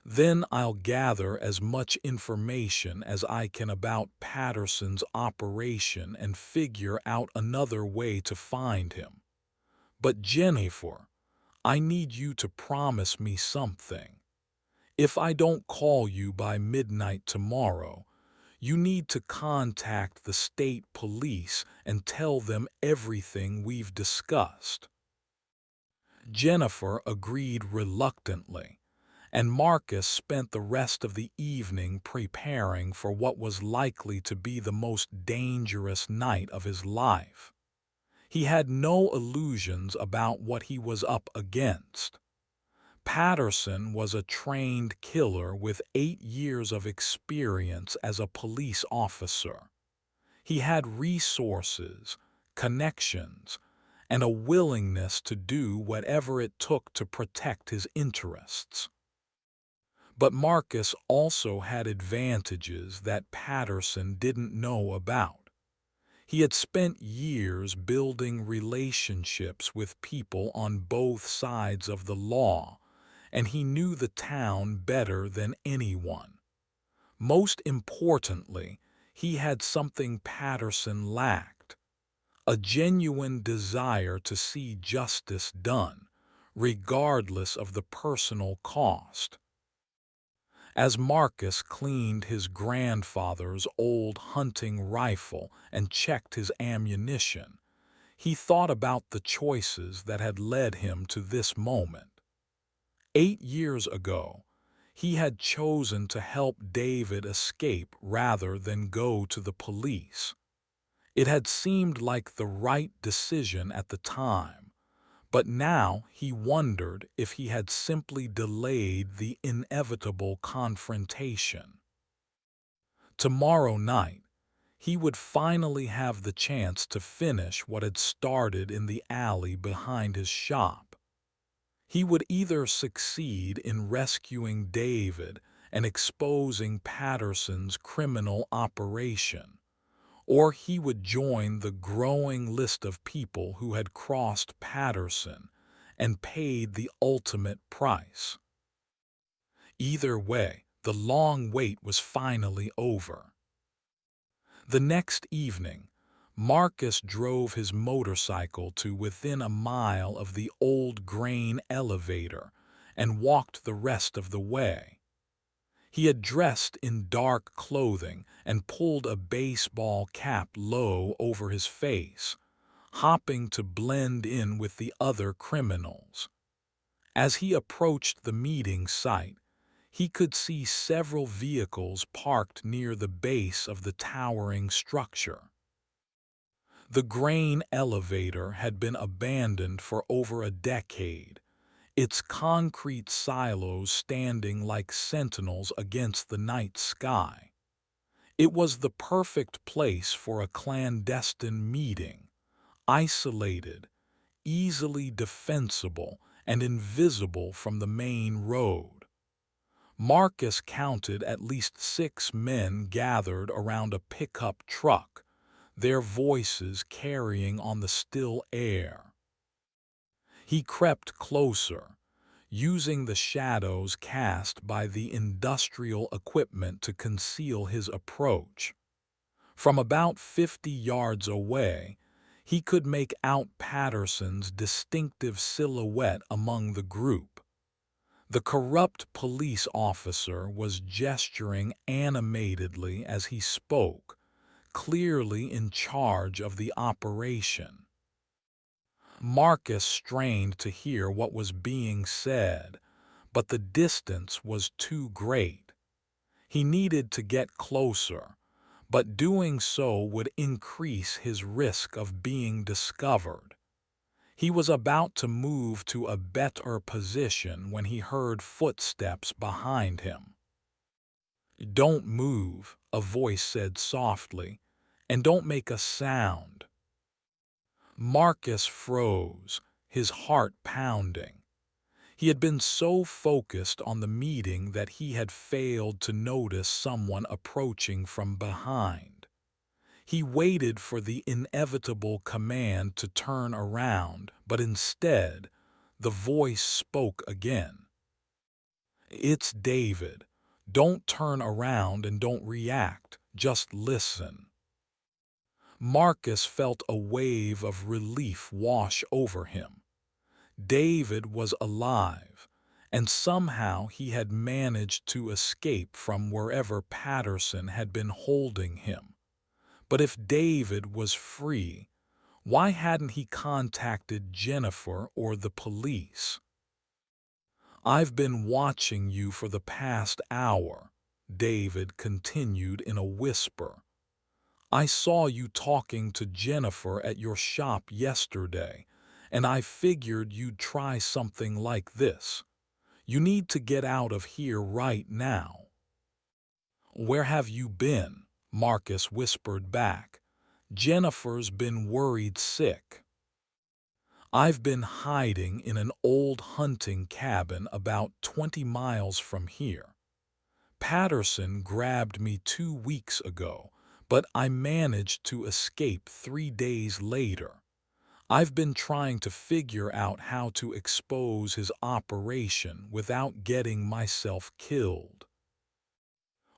S1: Then I'll gather as information as I can about Patterson's operation and figure out another way to find him. But Jennifer, I need you to promise me something. If I don't call you by midnight tomorrow, you need to contact the state police and tell them everything we've discussed. Jennifer agreed reluctantly, and Marcus spent the rest of the evening preparing for what was likely to be the most dangerous night of his life. He had no illusions about what he was up against. Patterson was a trained killer with 8 years of experience as a police officer. He had resources, connections, and a willingness to do whatever it took to protect his interests. But Marcus also had advantages that Patterson didn't know about. He had spent years building relationships with people on both sides of the law, and he knew the town better than anyone. Most importantly, he had something Patterson lacked: a genuine desire to see justice done, regardless of the personal cost. As Marcus cleaned his grandfather's old hunting rifle and checked his ammunition, he thought about the choices that had led him to this moment. 8 years ago, he had chosen to help David escape rather than go to the police. It had seemed like the right decision at the time, but now he wondered if he had simply delayed the inevitable confrontation. Tomorrow night, he would finally have the chance to finish what had started in the alley behind his shop. He would either succeed in rescuing David and exposing Patterson's criminal operation, or he would join the growing list of people who had crossed Patterson and paid the ultimate price. Either way, the long wait was finally over. The next evening, Marcus drove his motorcycle to within a mile of the old grain elevator and walked the rest of the way. He had dressed in dark clothing and pulled a baseball cap low over his face, hopping to blend in with the other criminals. As he approached the meeting site, he could see several vehicles parked near the base of the towering structure. The grain elevator had been abandoned for over a decade, its concrete silos standing like sentinels against the night sky. It was the perfect place for a clandestine meeting, isolated, easily defensible, and invisible from the main road. Marcus counted at least 6 men gathered around a pickup truck, their voices carrying on the still air. He crept closer, using the shadows cast by the industrial equipment to conceal his approach. From about 50 yards away, he could make out Patterson's distinctive silhouette among the group. The corrupt police officer was gesturing animatedly as he spoke, clearly in charge of the operation. Marcus strained to hear what was being said, but the distance was too great. He needed to get closer, but doing so would increase his risk of being discovered. He was about to move to a better position when he heard footsteps behind him. "Don't move," a voice said softly, "and don't make a sound." Marcus froze, his heart pounding. He had been so focused on the meeting that he had failed to notice someone approaching from behind. He waited for the inevitable command to turn around, but instead, the voice spoke again. "It's David. Don't turn around and don't react. Just listen." Marcus felt a wave of relief wash over him. David was alive, and somehow he had managed to escape from wherever Patterson had been holding him. But if David was free, why hadn't he contacted Jennifer or the police? "I've been watching you for the past hour," David continued in a whisper. "I saw you talking to Jennifer at your shop yesterday, and I figured you'd try something like this. You need to get out of here right now." "Where have you been?" Marcus whispered back. "Jennifer's been worried sick." "I've been hiding in an old hunting cabin about 20 miles from here. Patterson grabbed me 2 weeks ago, but I managed to escape 3 days later. I've been trying to figure out how to expose his operation without getting myself killed."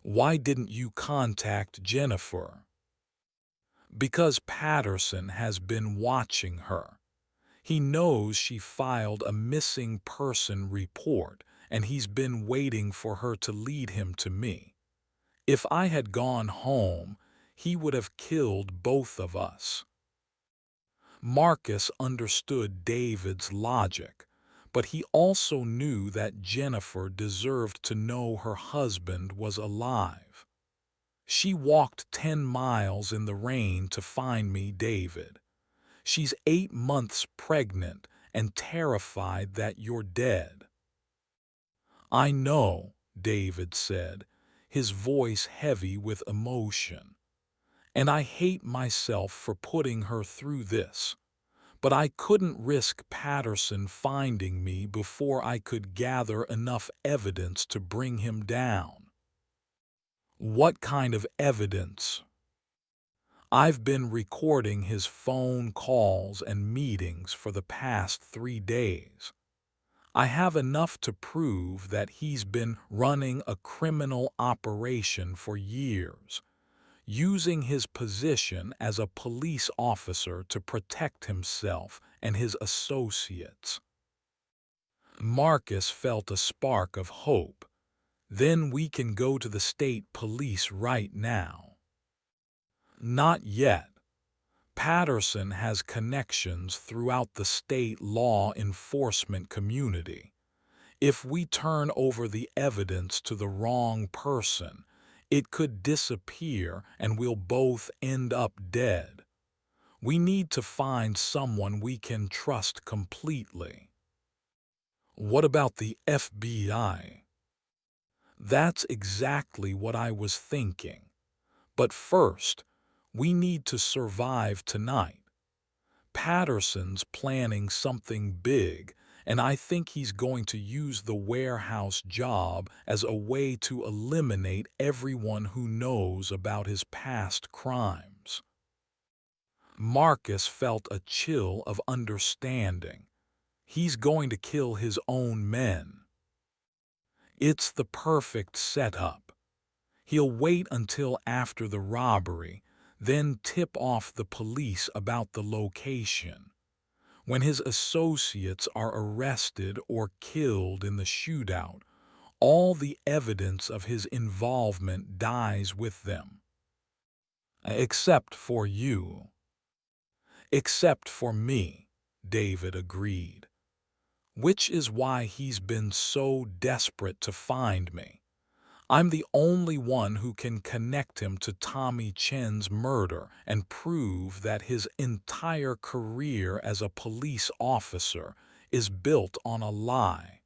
S1: "Why didn't you contact Jennifer?" "Because Patterson has been watching her. He knows she filed a missing person report, and he's been waiting for her to lead him to me. If I had gone home, he would have killed both of us." Marcus understood David's logic, but he also knew that Jennifer deserved to know her husband was alive. "She walked 10 miles in the rain to find me, David. She's 8 months pregnant and terrified that you're dead." "I know," David said, his voice heavy with emotion. "And I hate myself for putting her through this. But I couldn't risk Patterson finding me before I could gather enough evidence to bring him down." "What kind of evidence?" "I've been recording his phone calls and meetings for the past 3 days. I have enough to prove that he's been running a criminal operation for years, using his position as a police officer to protect himself and his associates." Marcus felt a spark of hope. Then we can go to the state police right now. Not yet. Patterson has connections throughout the state law enforcement community. If we turn over the evidence to the wrong person, it could disappear and we'll both end up dead. We need to find someone we can trust completely. What about the FBI? That's exactly what I was thinking. But first, we need to survive tonight. Patterson's planning something big, and I think he's going to use the warehouse job as a way to eliminate everyone who knows about his past crimes. Marcus felt a chill of understanding. He's going to kill his own men. It's the perfect setup. He'll wait until after the robbery, then tip off the police about the location. When his associates are arrested or killed in the shootout, all the evidence of his involvement dies with them. Except for you. Except for me, David agreed. Which is why he's been so desperate to find me. I'm the only one who can connect him to Tommy Chen's murder and prove that his entire career as a police officer is built on a lie.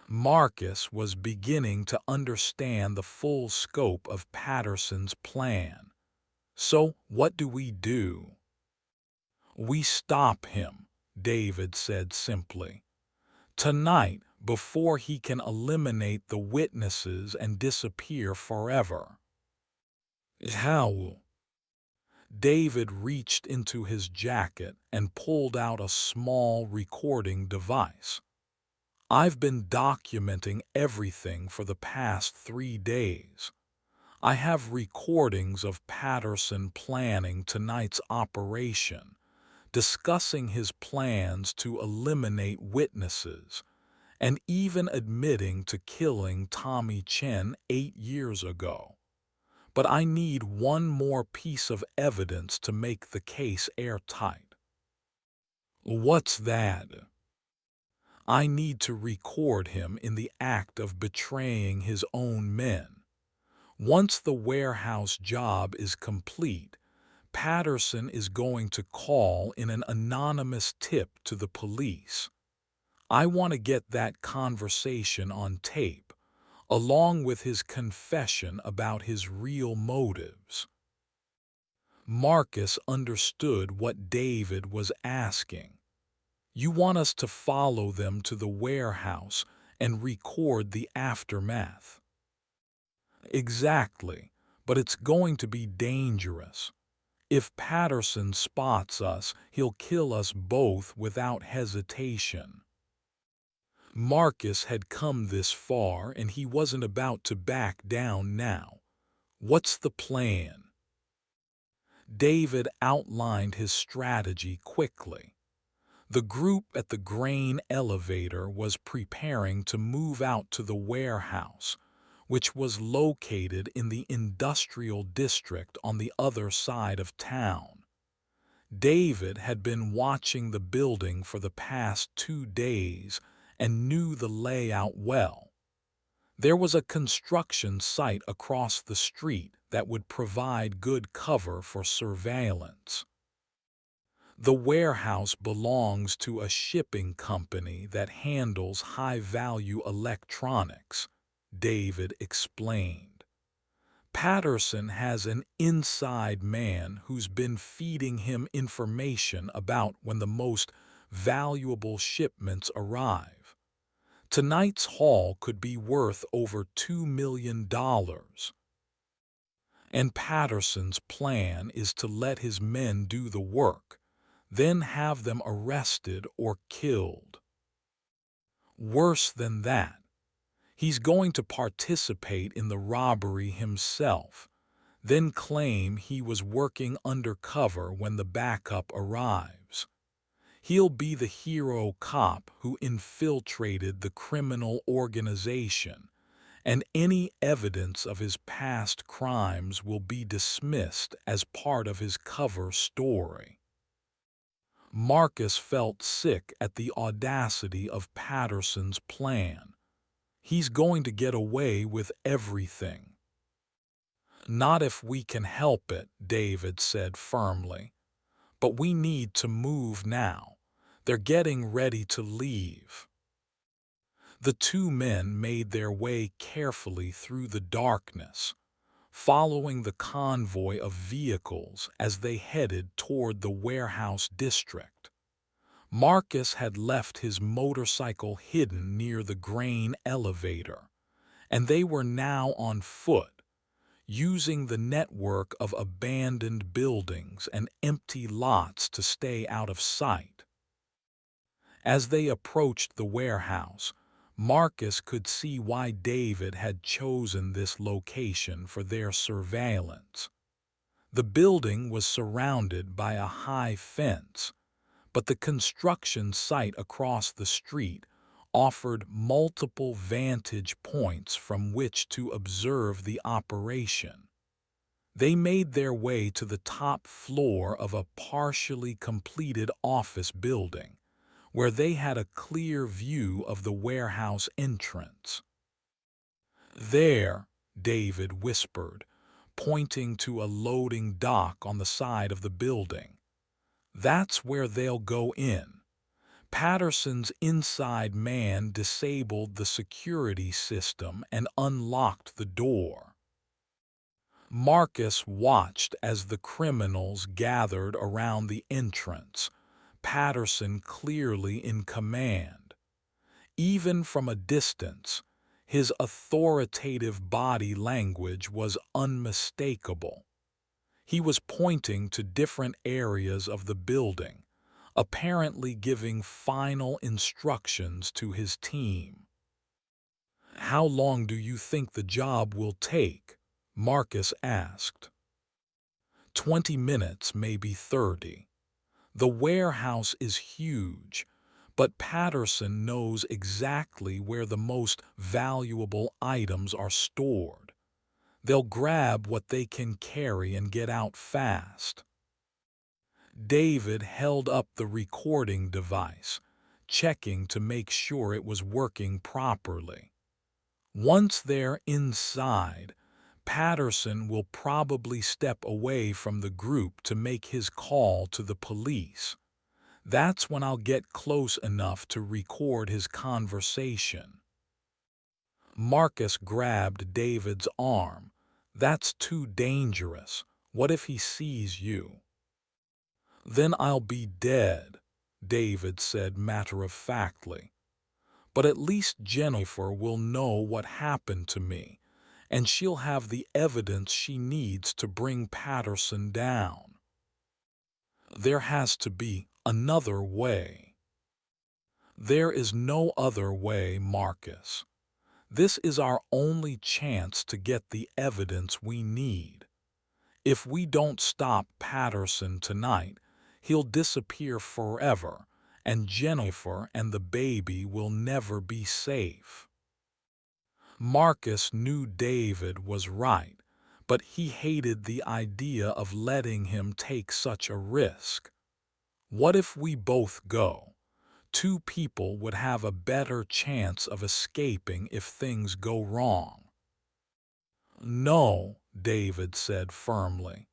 S1: Marcus was beginning to understand the full scope of Patterson's plan. So what do? We stop him, David said simply. Tonight, before he can eliminate the witnesses and disappear forever. How? David reached into his jacket and pulled out a small recording device. I've been documenting everything for the past 3 days. I have recordings of Patterson planning tonight's operation, discussing his plans to eliminate witnesses, and even admitting to killing Tommy Chen 8 years ago. But I need one more piece of evidence to make the case airtight. What's that? I need to record him in the act of betraying his own men. Once the warehouse job is complete, Patterson is going to call in an anonymous tip to the police. I want to get that conversation on tape, along with his confession about his real motives. Marcus understood what David was asking. You want us to follow them to the warehouse and record the aftermath. Exactly, but it's going to be dangerous. If Patterson spots us, he'll kill us both without hesitation. Marcus had come this far and he wasn't about to back down now. What's the plan? David outlined his strategy quickly. The group at the grain elevator was preparing to move out to the warehouse, which was located in the industrial district on the other side of town. David had been watching the building for the past 2 days and knew the layout well. There was a construction site across the street that would provide good cover for surveillance. The warehouse belongs to a shipping company that handles high-value electronics, David explained. Patterson has an inside man who's been feeding him information about when the most valuable shipments arrive. Tonight's haul could be worth over $2 million. And Patterson's plan is to let his men do the work, then have them arrested or killed. Worse than that, he's going to participate in the robbery himself, then claim he was working undercover when the backup arrives. He'll be the hero cop who infiltrated the criminal organization, and any evidence of his past crimes will be dismissed as part of his cover story. Marcus felt sick at the audacity of Patterson's plan. He's going to get away with everything. Not if we can help it, David said firmly. But we need to move now. They're getting ready to leave. The two men made their way carefully through the darkness, following the convoy of vehicles as they headed toward the warehouse district. Marcus had left his motorcycle hidden near the grain elevator, and they were now on foot, using the network of abandoned buildings and empty lots to stay out of sight. As they approached the warehouse, Marcus could see why David had chosen this location for their surveillance. The building was surrounded by a high fence, but the construction site across the street offered multiple vantage points from which to observe the operation. They made their way to the top floor of a partially completed office building, where they had a clear view of the warehouse entrance. "There," David whispered, pointing to a loading dock on the side of the building. "That's where they'll go in." Patterson's inside man disabled the security system and unlocked the door. Marcus watched as the criminals gathered around the entrance, Patterson clearly in command. Even from a distance, his authoritative body language was unmistakable. He was pointing to different areas of the building, apparently giving final instructions to his team. "How long do you think the job will take?" Marcus asked. 20 minutes, maybe 30. The warehouse is huge, but Patterson knows exactly where the most valuable items are stored. They'll grab what they can carry and get out fast. David held up the recording device, checking to make sure it was working properly. Once they're inside, Patterson will probably step away from the group to make his call to the police. That's when I'll get close enough to record his conversation. Marcus grabbed David's arm. "That's too dangerous. What if he sees you?" "Then I'll be dead," David said matter-of-factly. "But at least Jennifer will know what happened to me, and she'll have the evidence she needs to bring Patterson down." "There has to be another way." "There is no other way, Marcus. This is our only chance to get the evidence we need. If we don't stop Patterson tonight, he'll disappear forever, and Jennifer and the baby will never be safe." Marcus knew David was right, but he hated the idea of letting him take such a risk. "What if we both go? Two people would have a better chance of escaping if things go wrong." "No," David said firmly.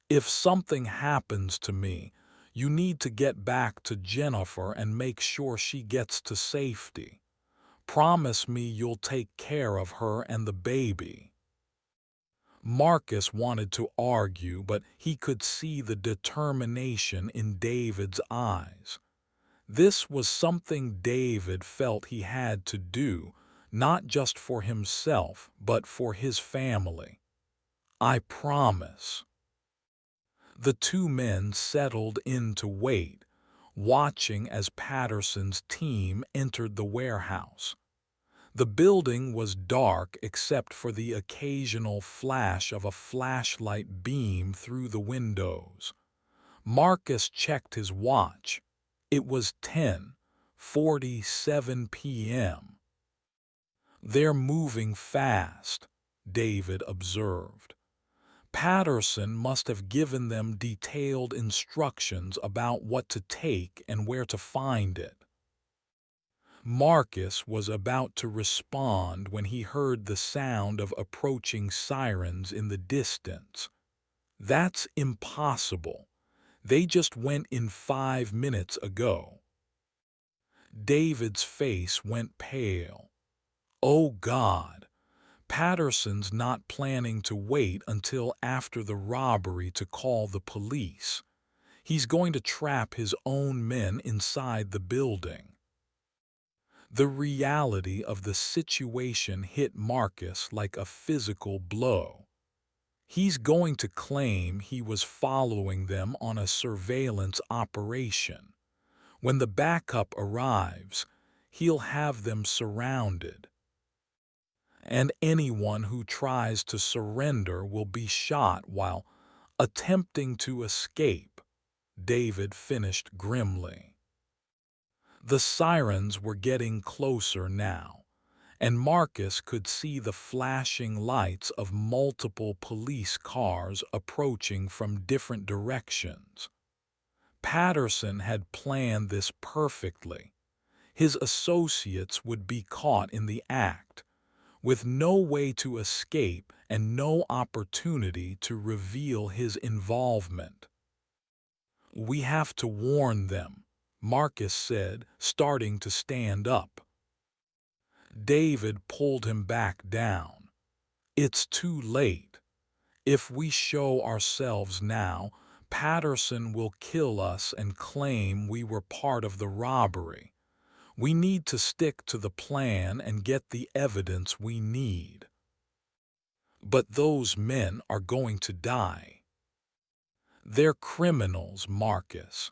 S1: "If something happens to me, you need to get back to Jennifer and make sure she gets to safety. Promise me you'll take care of her and the baby." Marcus wanted to argue, but he could see the determination in David's eyes. This was something David felt he had to do, not just for himself, but for his family. "I promise." The two men settled in to wait, watching as Patterson's team entered the warehouse. The building was dark except for the occasional flash of a flashlight beam through the windows. Marcus checked his watch. It was 10:47 p.m. They're moving fast, David observed. Patterson must have given them detailed instructions about what to take and where to find it. Marcus was about to respond when he heard the sound of approaching sirens in the distance. That's impossible. They just went in 5 minutes ago. David's face went pale. Oh God, Patterson's not planning to wait until after the robbery to call the police. He's going to trap his own men inside the building. The reality of the situation hit Marcus like a physical blow. He's going to claim he was following them on a surveillance operation. When the backup arrives, he'll have them surrounded. And anyone who tries to surrender will be shot while attempting to escape, David finished grimly. The sirens were getting closer now, and Marcus could see the flashing lights of multiple police cars approaching from different directions. Patterson had planned this perfectly. His associates would be caught in the act, with no way to escape and no opportunity to reveal his involvement. "We have to warn them," Marcus said, starting to stand up. David pulled him back down. "It's too late. If we show ourselves now, Patterson will kill us and claim we were part of the robbery. We need to stick to the plan and get the evidence we need." "But those men are going to die." "They're criminals, Marcus.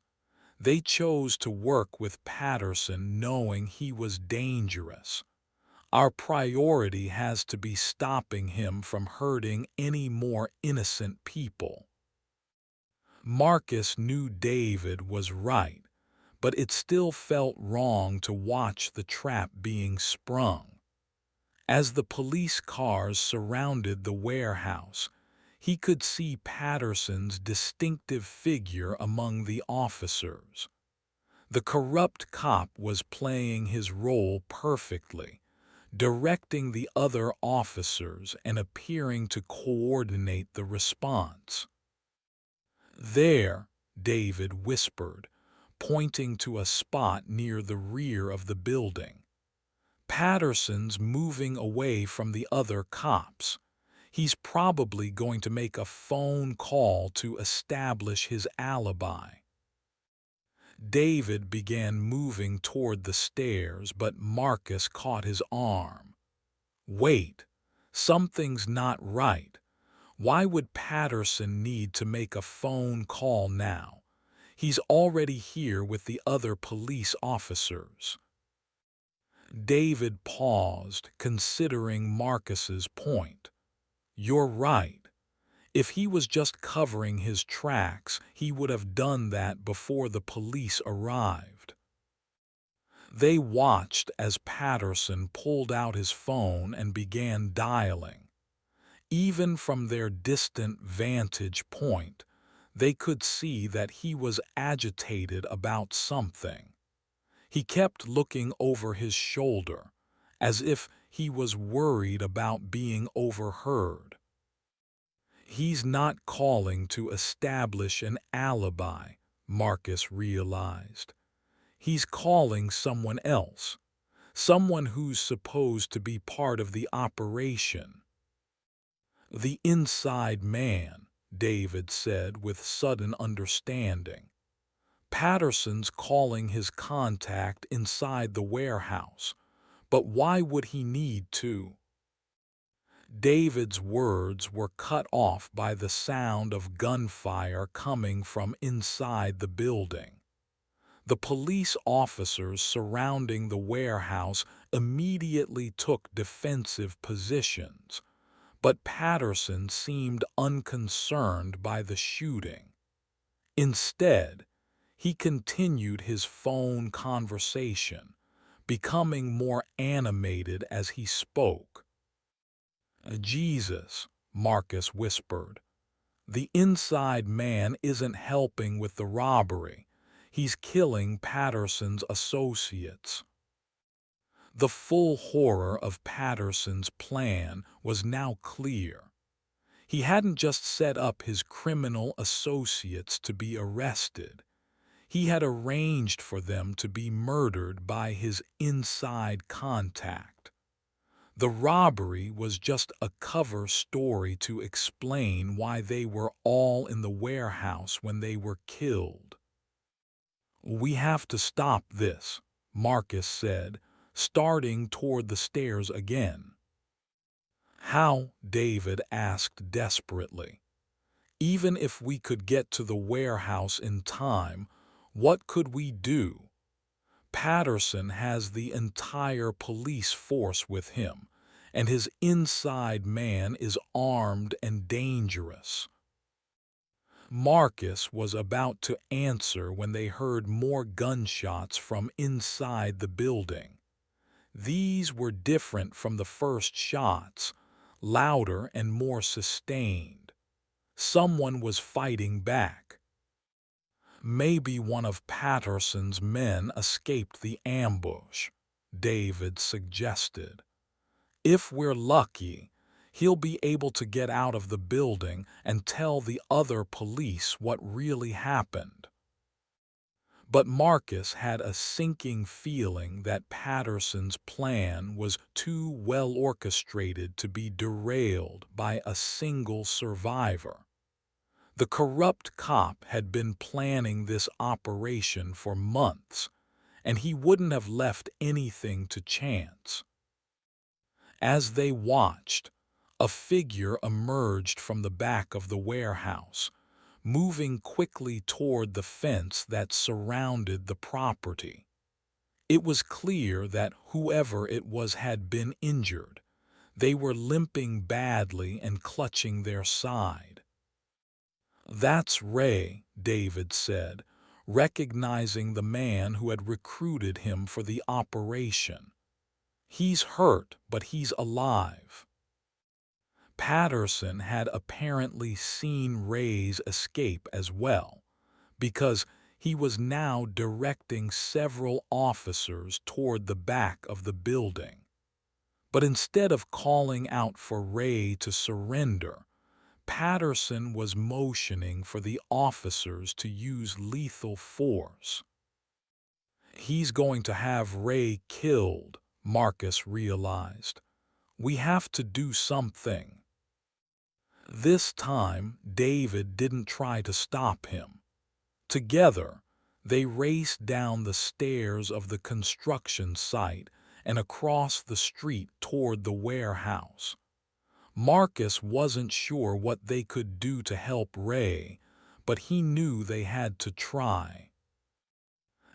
S1: They chose to work with Patterson knowing he was dangerous. Our priority has to be stopping him from hurting any more innocent people." Marcus knew David was right, but it still felt wrong to watch the trap being sprung. As the police cars surrounded the warehouse, he could see Patterson's distinctive figure among the officers. The corrupt cop was playing his role perfectly, directing the other officers and appearing to coordinate the response. "There," David whispered, pointing to a spot near the rear of the building. "Patterson's moving away from the other cops. He's probably going to make a phone call to establish his alibi." David began moving toward the stairs, but Marcus caught his arm. "Wait, something's not right. Why would Patterson need to make a phone call now? He's already here with the other police officers." David paused, considering Marcus's point. "You're right. If he was just covering his tracks, he would have done that before the police arrived." They watched as Patterson pulled out his phone and began dialing. Even from their distant vantage point, they could see that he was agitated about something. He kept looking over his shoulder, as if he was worried about being overheard. "He's not calling to establish an alibi," Marcus realized. "He's calling someone else, someone who's supposed to be part of the operation." "The inside man," David said with sudden understanding. "Patterson's calling his contact inside the warehouse, but why would he need to?" David's words were cut off by the sound of gunfire coming from inside the building. The police officers surrounding the warehouse immediately took defensive positions, but Patterson seemed unconcerned by the shooting. Instead, he continued his phone conversation, becoming more animated as he spoke. "Jesus," Marcus whispered. "The inside man isn't helping with the robbery. He's killing Patterson's associates." The full horror of Patterson's plan was now clear. He hadn't just set up his criminal associates to be arrested. He had arranged for them to be murdered by his inside contact. The robbery was just a cover story to explain why they were all in the warehouse when they were killed. "We have to stop this," Marcus said, starting toward the stairs again. "How?" David asked desperately. "Even if we could get to the warehouse in time, what could we do? Patterson has the entire police force with him, and his inside man is armed and dangerous." Marcus was about to answer when they heard more gunshots from inside the building. These were different from the first shots, louder and more sustained. Someone was fighting back. "Maybe one of Patterson's men escaped the ambush," David suggested. "If we're lucky, he'll be able to get out of the building and tell the other police what really happened." But Marcus had a sinking feeling that Patterson's plan was too well orchestrated to be derailed by a single survivor. The corrupt cop had been planning this operation for months, and he wouldn't have left anything to chance. As they watched, a figure emerged from the back of the warehouse, moving quickly toward the fence that surrounded the property. It was clear that whoever it was had been injured. They were limping badly and clutching their side. "That's Ray," David said, recognizing the man who had recruited him for the operation. "He's hurt, but he's alive." Patterson had apparently seen Ray's escape as well, because he was now directing several officers toward the back of the building. But instead of calling out for Ray to surrender, Patterson was motioning for the officers to use lethal force. "He's going to have Ray killed," Marcus realized. "We have to do something." This time, David didn't try to stop him. Together, they raced down the stairs of the construction site and across the street toward the warehouse. Marcus wasn't sure what they could do to help Ray, but he knew they had to try.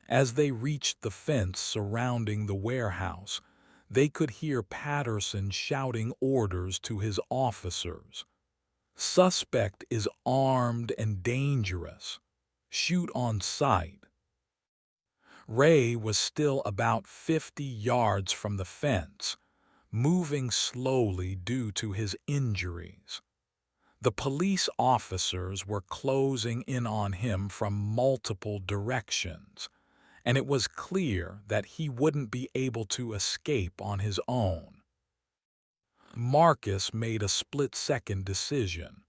S1: As they reached the fence surrounding the warehouse, they could hear Patterson shouting orders to his officers. "Suspect is armed and dangerous. Shoot on sight." Ray was still about 50 yards from the fence, moving slowly due to his injuries. The police officers were closing in on him from multiple directions, and it was clear that he wouldn't be able to escape on his own. Marcus made a split-second decision.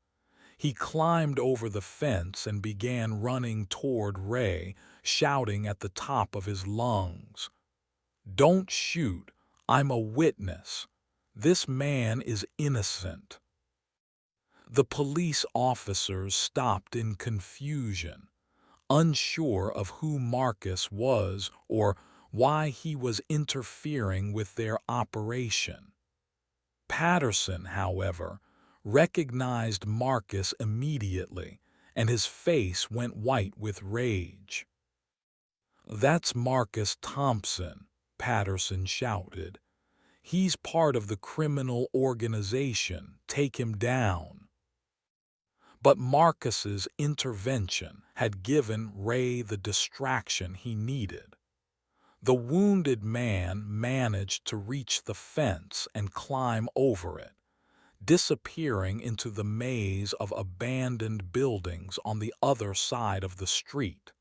S1: He climbed over the fence and began running toward Ray, shouting at the top of his lungs, "Don't shoot! I'm a witness. This man is innocent." The police officers stopped in confusion, unsure of who Marcus was or why he was interfering with their operation. Patterson, however, recognized Marcus immediately, and his face went white with rage. "That's Marcus Thompson," Patterson shouted. "He's part of the criminal organization. Take him down." But Marcus's intervention had given Ray the distraction he needed. The wounded man managed to reach the fence and climb over it, disappearing into the maze of abandoned buildings on the other side of the street.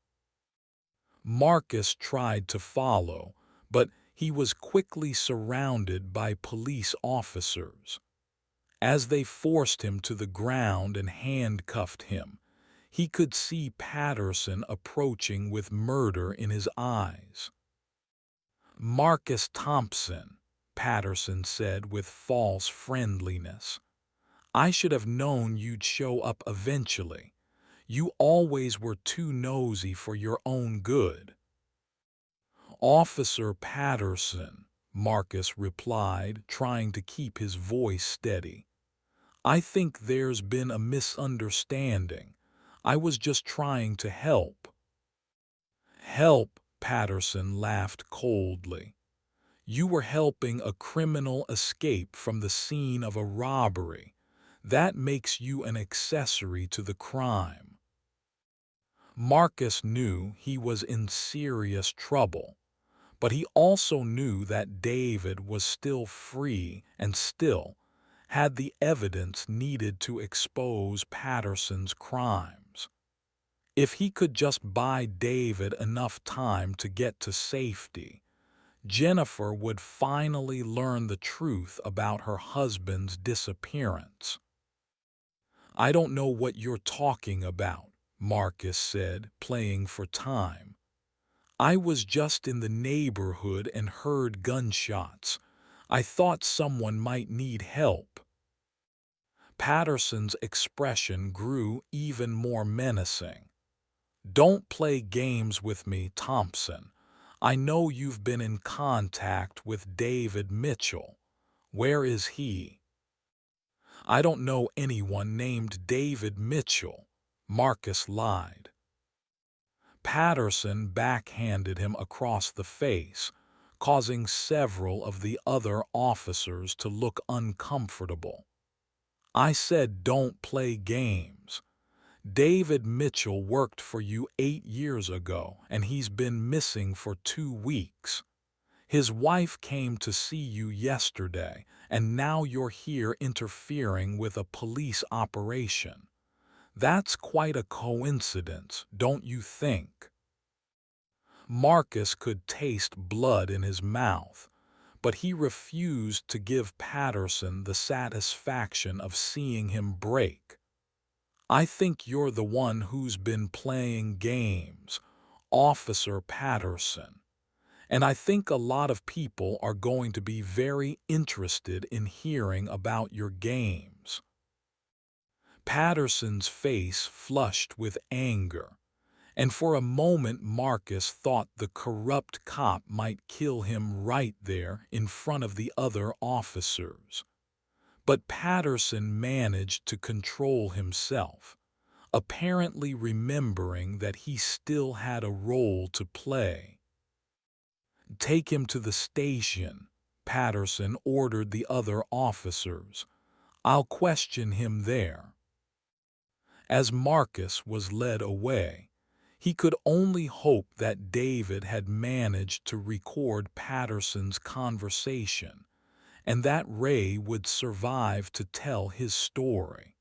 S1: Marcus tried to follow, but he was quickly surrounded by police officers. As they forced him to the ground and handcuffed him, he could see Patterson approaching with murder in his eyes. "Marcus Thompson," Patterson said with false friendliness. "I should have known you'd show up eventually. You always were too nosy for your own good." "Officer Patterson," Marcus replied, trying to keep his voice steady. "I think there's been a misunderstanding. I was just trying to help." "Help?" Patterson laughed coldly. "You were helping a criminal escape from the scene of a robbery. That makes you an accessory to the crime." Marcus knew he was in serious trouble, but he also knew that David was still free and still had the evidence needed to expose Patterson's crimes. If he could just buy David enough time to get to safety, Jennifer would finally learn the truth about her husband's disappearance. "I don't know what you're talking about," Marcus said, playing for time. "I was just in the neighborhood and heard gunshots. I thought someone might need help." Patterson's expression grew even more menacing. "Don't play games with me, Thompson. I know you've been in contact with David Mitchell. Where is he?" "I don't know anyone named David Mitchell," Marcus lied. Patterson backhanded him across the face, causing several of the other officers to look uncomfortable. "I said don't play games. David Mitchell worked for you 8 years ago, and he's been missing for 2 weeks. His wife came to see you yesterday, and now you're here interfering with a police operation. That's quite a coincidence, don't you think?" Marcus could taste blood in his mouth, but he refused to give Patterson the satisfaction of seeing him break. "I think you're the one who's been playing games, Officer Patterson. And I think a lot of people are going to be very interested in hearing about your games." Patterson's face flushed with anger, and for a moment Marcus thought the corrupt cop might kill him right there in front of the other officers. But Patterson managed to control himself, apparently remembering that he still had a role to play. "Take him to the station," Patterson ordered the other officers. "I'll question him there." As Marcus was led away, he could only hope that David had managed to record Patterson's conversation, and that Ray would survive to tell his story.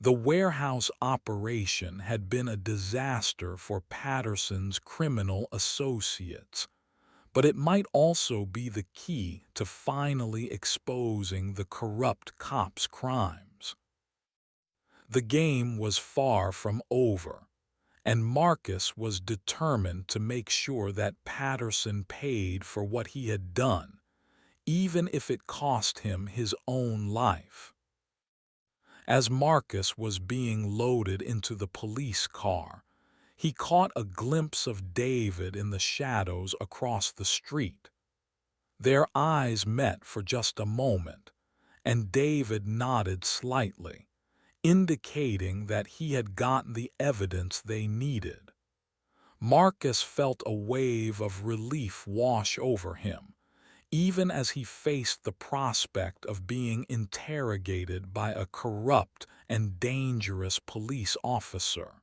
S1: The warehouse operation had been a disaster for Patterson's criminal associates, but it might also be the key to finally exposing the corrupt cop's crimes. The game was far from over, and Marcus was determined to make sure that Patterson paid for what he had done, even if it cost him his own life. As Marcus was being loaded into the police car, he caught a glimpse of David in the shadows across the street. Their eyes met for just a moment, and David nodded slightly, indicating that he had gotten the evidence they needed. Marcus felt a wave of relief wash over him, even as he faced the prospect of being interrogated by a corrupt and dangerous police officer.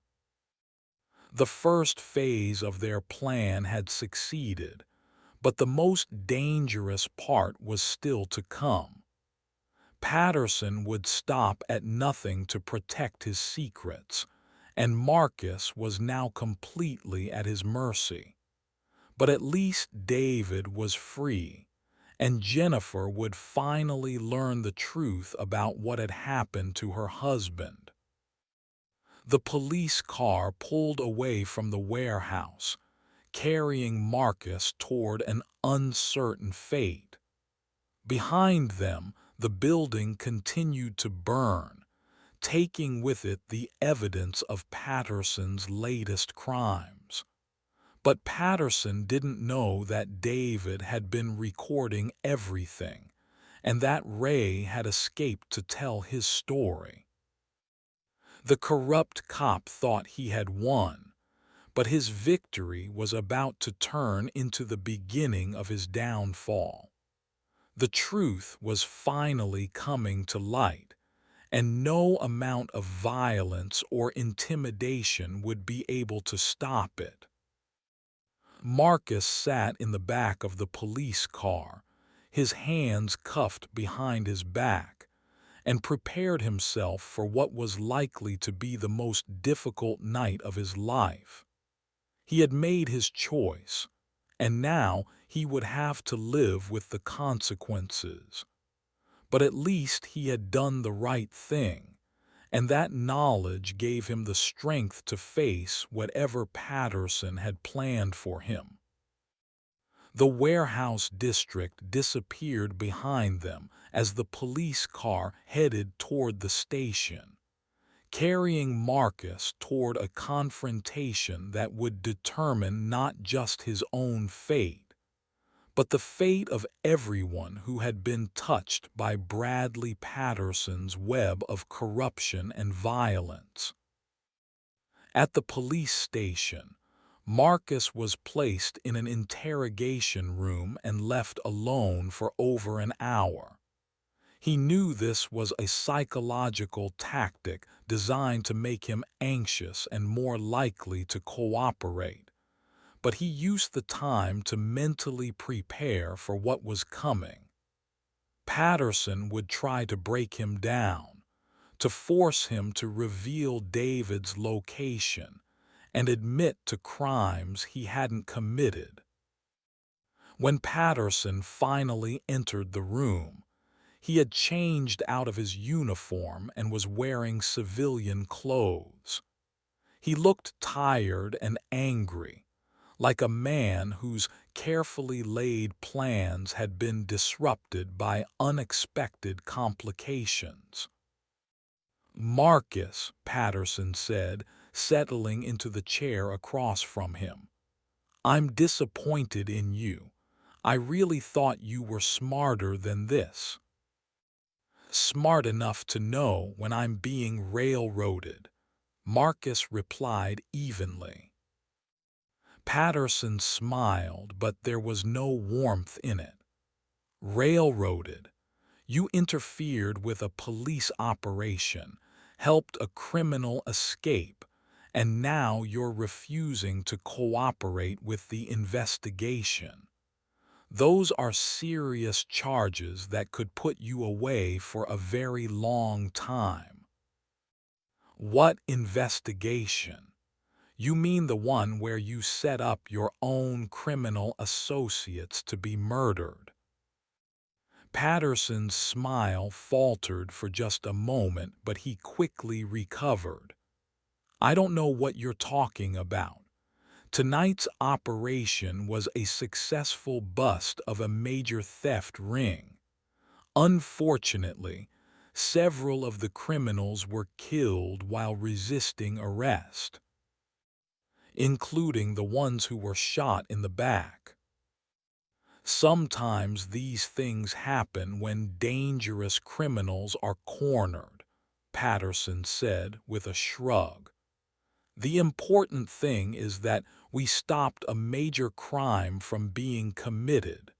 S1: The first phase of their plan had succeeded, But the most dangerous part was still to come. Patterson would stop at nothing to protect his secrets, and Marcus was now completely at his mercy. But at least David was free, and Jennifer would finally learn the truth about what had happened to her husband. The police car pulled away from the warehouse, carrying Marcus toward an uncertain fate. Behind them, the building continued to burn, taking with it the evidence of Patterson's latest crimes. But Patterson didn't know that David had been recording everything, and that Ray had escaped to tell his story. The corrupt cop thought he had won, but his victory was about to turn into the beginning of his downfall. The truth was finally coming to light, and no amount of violence or intimidation would be able to stop it. Marcus sat in the back of the police car, his hands cuffed behind his back, and prepared himself for what was likely to be the most difficult night of his life. He had made his choice, and now he would have to live with the consequences. But at least he had done the right thing, and that knowledge gave him the strength to face whatever Patterson had planned for him. The warehouse district disappeared behind them as the police car headed toward the station, carrying Marcus toward a confrontation that would determine not just his own fate, but the fate of everyone who had been touched by Bradley Patterson's web of corruption and violence. At the police station, Marcus was placed in an interrogation room and left alone for over an hour. He knew this was a psychological tactic designed to make him anxious and more likely to cooperate, but he used the time to mentally prepare for what was coming. Patterson would try to break him down, to force him to reveal David's location and admit to crimes he hadn't committed. When Patterson finally entered the room, he had changed out of his uniform and was wearing civilian clothes. He looked tired and angry, like a man whose carefully laid plans had been disrupted by unexpected complications. "Marcus," Patterson said, settling into the chair across from him, "I'm disappointed in you. I really thought you were smarter than this." "Smart enough to know when I'm being railroaded," Marcus replied evenly. Patterson smiled, but there was no warmth in it. "Railroaded? You interfered with a police operation, helped a criminal escape, and now you're refusing to cooperate with the investigation. Those are serious charges that could put you away for a very long time." "What investigation? You mean the one where you set up your own criminal associates to be murdered?" Patterson's smile faltered for just a moment, but he quickly recovered. "I don't know what you're talking about. Tonight's operation was a successful bust of a major theft ring. Unfortunately, several of the criminals were killed while resisting arrest, including the ones who were shot in the back. Sometimes these things happen when dangerous criminals are cornered," Patterson said with a shrug. "The important thing is that we stopped a major crime from being committed."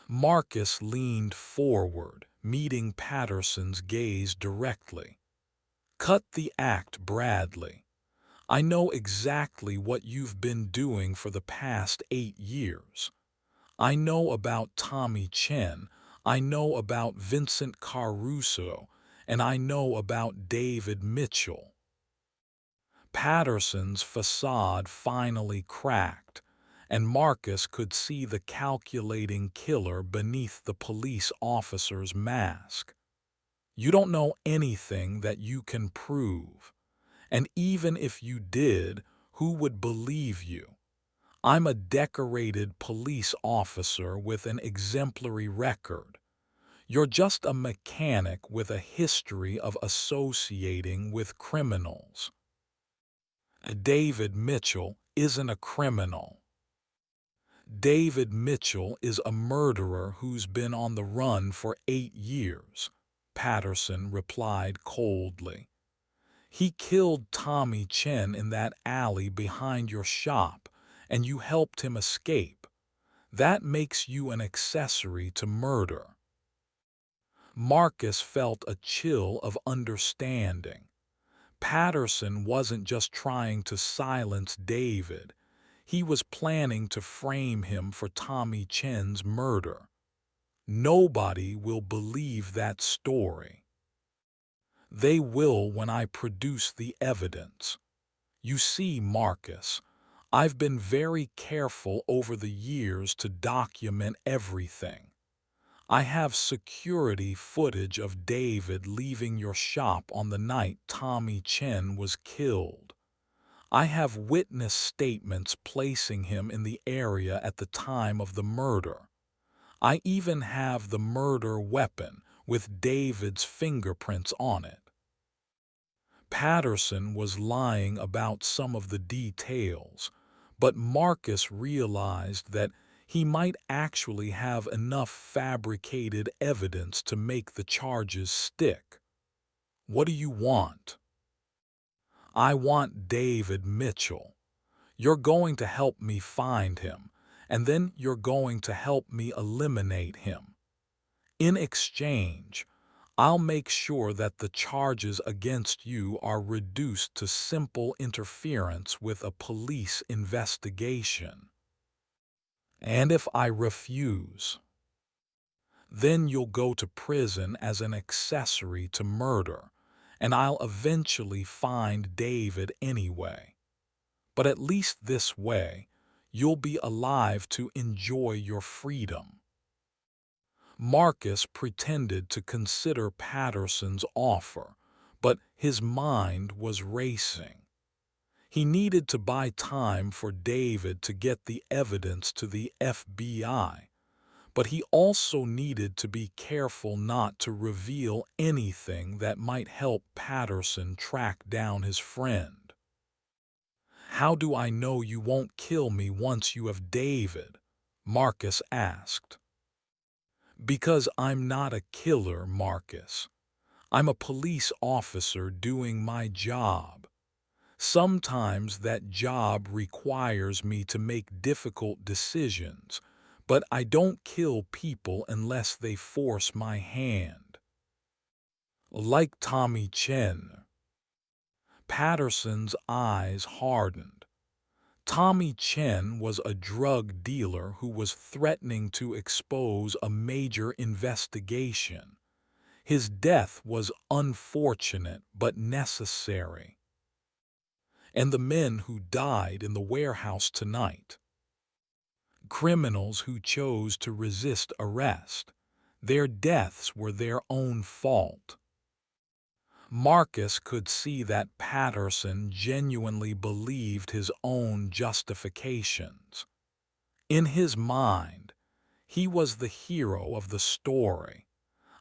S1: Marcus leaned forward, meeting Patterson's gaze directly. "Cut the act, Bradley. I know exactly what you've been doing for the past 8 years. I know about Tommy Chen, I know about Vincent Caruso, and I know about David Mitchell. Patterson's facade finally cracked, and Marcus could see the calculating killer beneath the police officer's mask. You don't know anything that you can prove, and even if you did, who would believe you? I'm a decorated police officer with an exemplary record. You're just a mechanic with a history of associating with criminals. David Mitchell isn't a criminal. David Mitchell is a murderer who's been on the run for 8 years, Patterson replied coldly. He killed Tommy Chen in that alley behind your shop, and you helped him escape. That makes you an accessory to murder. Marcus felt a chill of understanding. Patterson wasn't just trying to silence David. He was planning to frame him for Tommy Chen's murder. Nobody will believe that story. They will when I produce the evidence. You see, Marcus, I've been very careful over the years to document everything. I have security footage of David leaving your shop on the night Tommy Chen was killed. I have witness statements placing him in the area at the time of the murder. I even have the murder weapon with David's fingerprints on it. Patterson was lying about some of the details, but Marcus realized that he might actually have enough fabricated evidence to make the charges stick. What do you want? I want David Mitchell. You're going to help me find him, and then you're going to help me eliminate him. In exchange, I'll make sure that the charges against you are reduced to simple interference with a police investigation. And if I refuse, then you'll go to prison as an accessory to murder, and I'll eventually find David anyway. But at least this way, you'll be alive to enjoy your freedom. Marcus pretended to consider Patterson's offer, but his mind was racing. He needed to buy time for David to get the evidence to the FBI, but he also needed to be careful not to reveal anything that might help Patterson track down his friend. How do I know you won't kill me once you have David? Marcus asked. Because I'm not a killer, Marcus. I'm a police officer doing my job. Sometimes that job requires me to make difficult decisions, but I don't kill people unless they force my hand. Like Tommy Chen. Patterson's eyes hardened. Tommy Chen was a drug dealer who was threatening to expose a major investigation. His death was unfortunate but necessary. And the men who died in the warehouse tonight, criminals who chose to resist arrest, their deaths were their own fault. Marcus could see that Patterson genuinely believed his own justifications. In his mind, he was the hero of the story,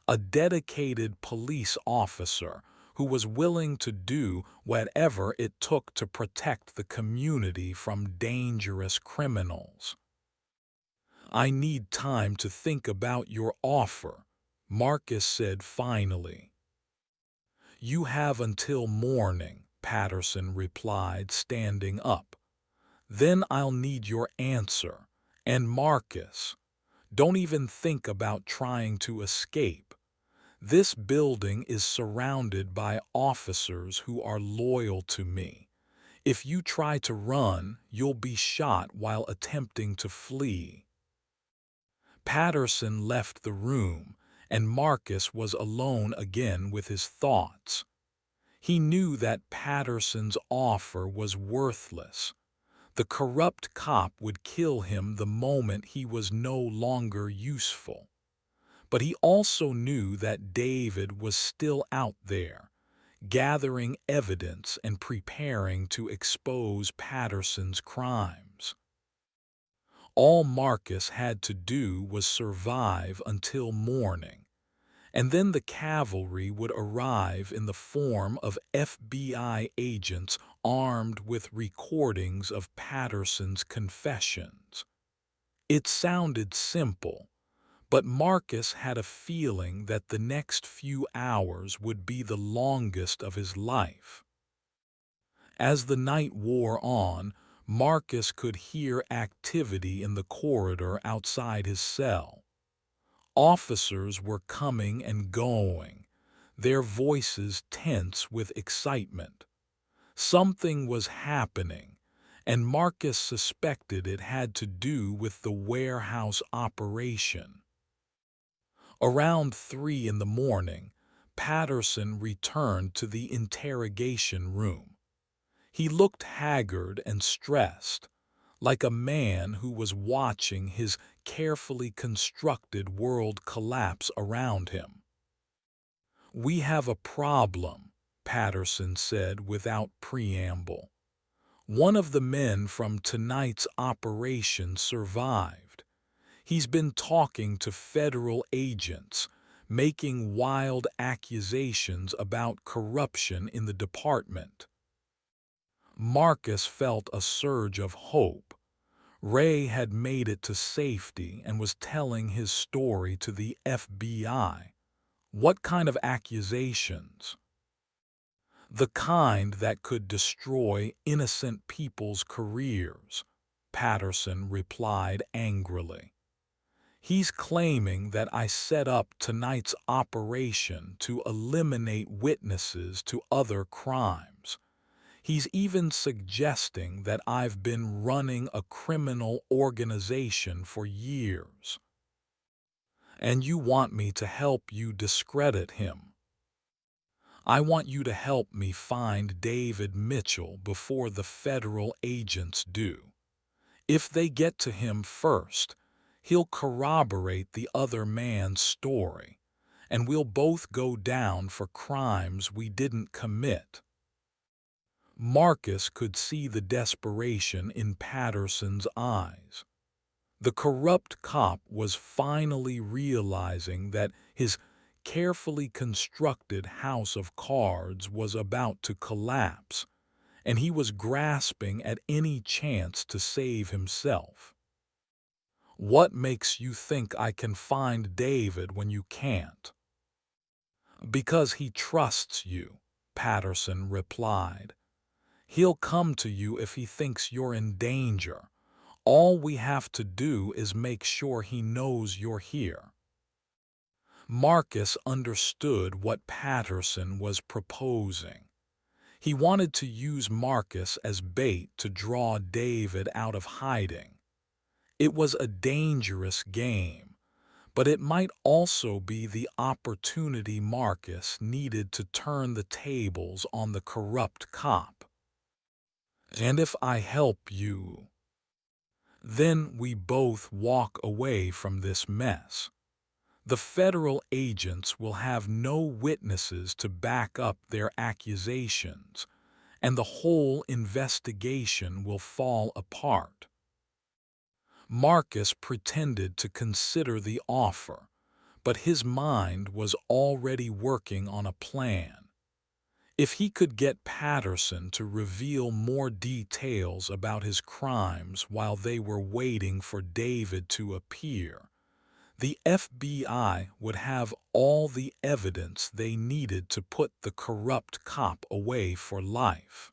S1: a dedicated police officer who was willing to do whatever it took to protect the community from dangerous criminals. I need time to think about your offer, Marcus said finally. You have until morning, Patterson replied, standing up. Then I'll need your answer. And Marcus, don't even think about trying to escape. This building is surrounded by officers who are loyal to me. If you try to run, you'll be shot while attempting to flee. Patterson left the room, and Marcus was alone again with his thoughts. He knew that Patterson's offer was worthless. The corrupt cop would kill him the moment he was no longer useful. But he also knew that David was still out there, gathering evidence and preparing to expose Patterson's crimes. All Marcus had to do was survive until morning, and then the cavalry would arrive in the form of FBI agents armed with recordings of Patterson's confessions. It sounded simple, but Marcus had a feeling that the next few hours would be the longest of his life. As the night wore on, Marcus could hear activity in the corridor outside his cell. Officers were coming and going, their voices tense with excitement. Something was happening, and Marcus suspected it had to do with the warehouse operation. Around 3 in the morning, Patterson returned to the interrogation room. He looked haggard and stressed, like a man who was watching his carefully constructed world collapse around him. "We have a problem," Patterson said without preamble. "One of the men from tonight's operation survived. He's been talking to federal agents, making wild accusations about corruption in the department." Marcus felt a surge of hope. Ray had made it to safety and was telling his story to the FBI. What kind of accusations? "The kind that could destroy innocent people's careers," Patterson replied angrily. "He's claiming that I set up tonight's operation to eliminate witnesses to other crimes. He's even suggesting that I've been running a criminal organization for years. And you want me to help you discredit him. I want you to help me find David Mitchell before the federal agents do. If they get to him first, he'll corroborate the other man's story, and we'll both go down for crimes we didn't commit." Marcus could see the desperation in Patterson's eyes. The corrupt cop was finally realizing that his carefully constructed house of cards was about to collapse, and he was grasping at any chance to save himself. "What makes you think I can find David when you can't?" "Because he trusts you," Patterson replied. "He'll come to you if he thinks you're in danger. All we have to do is make sure he knows you're here." Marcus understood what Patterson was proposing. He wanted to use Marcus as bait to draw David out of hiding. It was a dangerous game, but it might also be the opportunity Marcus needed to turn the tables on the corrupt cop. "And if I help you, then we both walk away from this mess. The federal agents will have no witnesses to back up their accusations, and the whole investigation will fall apart." Marcus pretended to consider the offer, but his mind was already working on a plan. If he could get Patterson to reveal more details about his crimes while they were waiting for David to appear, the FBI would have all the evidence they needed to put the corrupt cop away for life.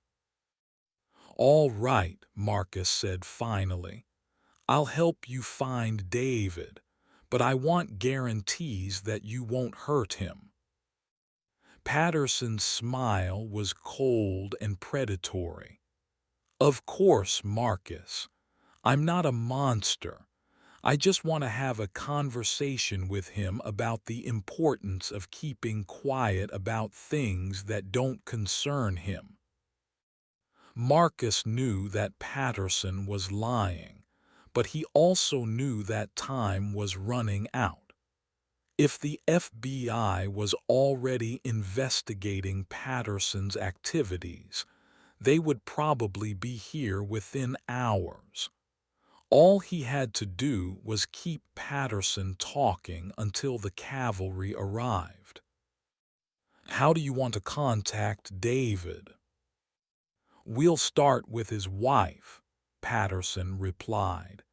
S1: "All right," Marcus said finally. "I'll help you find David, but I want guarantees that you won't hurt him." Patterson's smile was cold and predatory. "Of course, Marcus. I'm not a monster. I just want to have a conversation with him about the importance of keeping quiet about things that don't concern him. Marcus knew that Patterson was lying, but he also knew that time was running out. If the FBI was already investigating Patterson's activities, they would probably be here within hours. All he had to do was keep Patterson talking until the cavalry arrived. How do you want to contact David? We'll start with his wife, Patterson replied.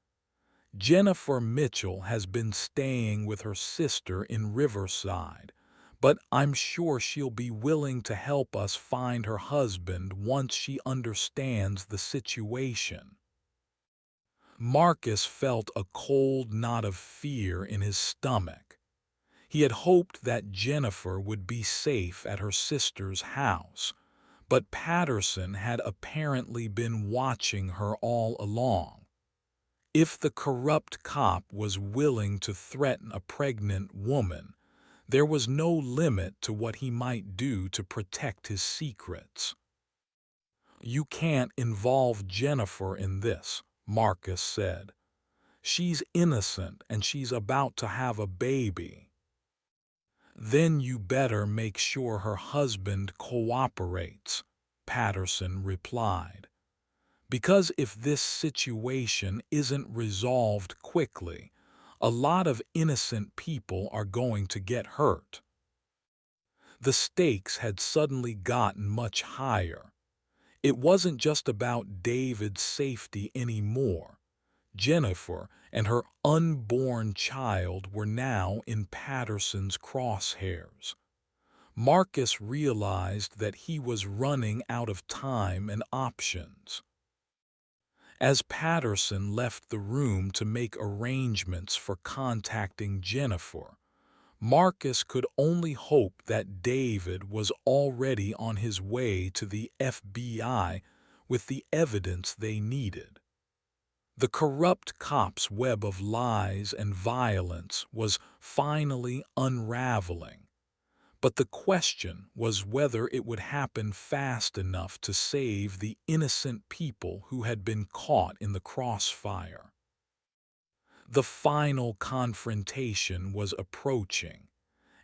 S1: Jennifer Mitchell has been staying with her sister in Riverside, but I'm sure she'll be willing to help us find her husband once she understands the situation. Marcus felt a cold knot of fear in his stomach. He had hoped that Jennifer would be safe at her sister's house, but Patterson had apparently been watching her all along. If the corrupt cop was willing to threaten a pregnant woman, there was no limit to what he might do to protect his secrets. You can't involve Jennifer in this, Marcus said. She's innocent and she's about to have a baby. Then you better make sure her husband cooperates, Patterson replied. Because if this situation isn't resolved quickly, a lot of innocent people are going to get hurt. The stakes had suddenly gotten much higher. It wasn't just about David's safety anymore. Jennifer and her unborn child were now in Patterson's crosshairs. Marcus realized that he was running out of time and options. As Patterson left the room to make arrangements for contacting Jennifer, Marcus could only hope that David was already on his way to the FBI with the evidence they needed. The corrupt cop's web of lies and violence was finally unraveling, but the question was whether it would happen fast enough to save the innocent people who had been caught in the crossfire. The final confrontation was approaching,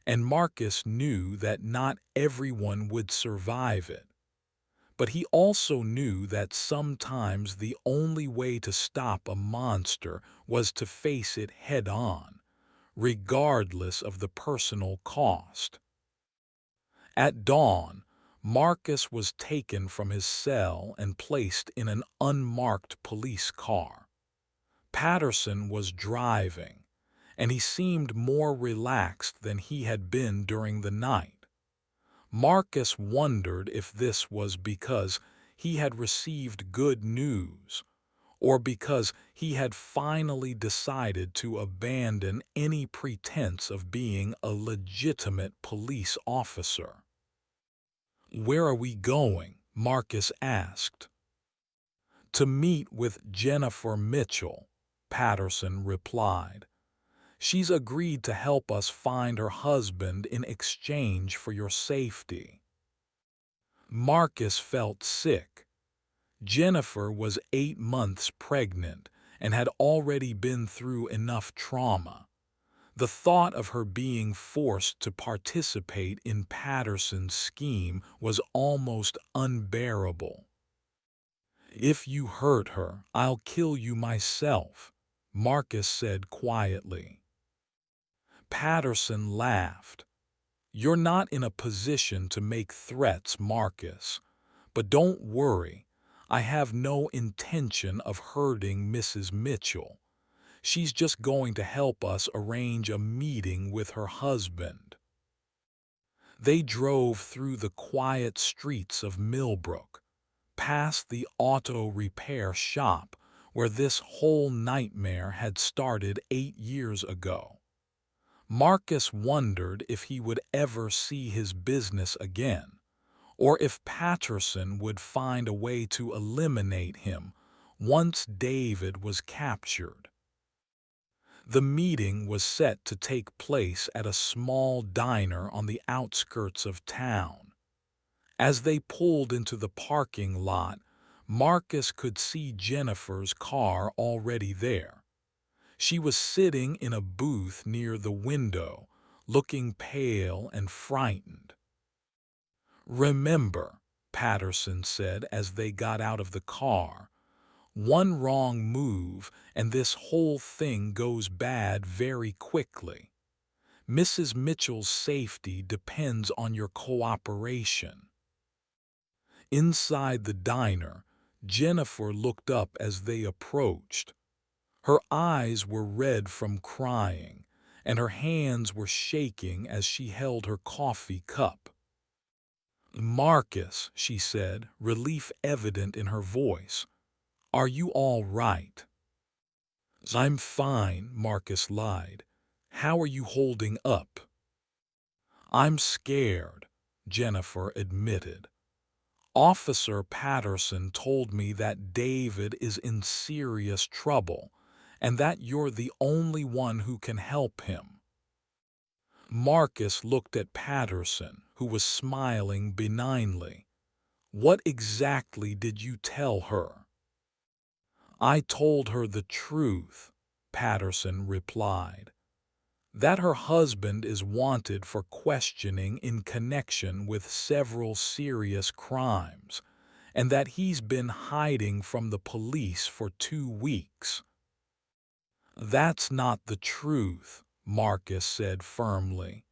S1: and Marcus knew that not everyone would survive it. But he also knew that sometimes the only way to stop a monster was to face it head-on, regardless of the personal cost. At dawn, Marcus was taken from his cell and placed in an unmarked police car. Patterson was driving, and he seemed more relaxed than he had been during the night. Marcus wondered if this was because he had received good news, or because he had finally decided to abandon any pretense of being a legitimate police officer. "Where are we going?" Marcus asked. "To meet with Jennifer Mitchell," Patterson replied. "She's agreed to help us find her husband in exchange for your safety." Marcus felt sick. Jennifer was 8 months pregnant and had already been through enough trauma. The thought of her being forced to participate in Patterson's scheme was almost unbearable. "If you hurt her, I'll kill you myself," Marcus said quietly. Patterson laughed. "You're not in a position to make threats, Marcus. But don't worry, I have no intention of hurting Mrs. Mitchell. She's just going to help us arrange a meeting with her husband." They drove through the quiet streets of Millbrook, past the auto repair shop where this whole nightmare had started 8 years ago. Marcus wondered if he would ever see his business again, or if Patterson would find a way to eliminate him once David was captured. The meeting was set to take place at a small diner on the outskirts of town. As they pulled into the parking lot, Marcus could see Jennifer's car already there. She was sitting in a booth near the window, looking pale and frightened. "Remember," Patterson said as they got out of the car, "one wrong move and this whole thing goes bad very quickly. Mrs. Mitchell's safety depends on your cooperation." Inside the diner, Jennifer looked up as they approached. Her eyes were red from crying, and her hands were shaking as she held her coffee cup. "Marcus," she said, relief evident in her voice, "are you all right?" "I'm fine," Marcus lied. "How are you holding up?" "I'm scared," Jennifer admitted. "Officer Patterson told me that David is in serious trouble and that you're the only one who can help him." Marcus looked at Patterson, who was smiling benignly. "What exactly did you tell her?" "I told her the truth," Patterson replied. "That her husband is wanted for questioning in connection with several serious crimes, and that he's been hiding from the police for 2 weeks." "That's not the truth," Marcus said firmly.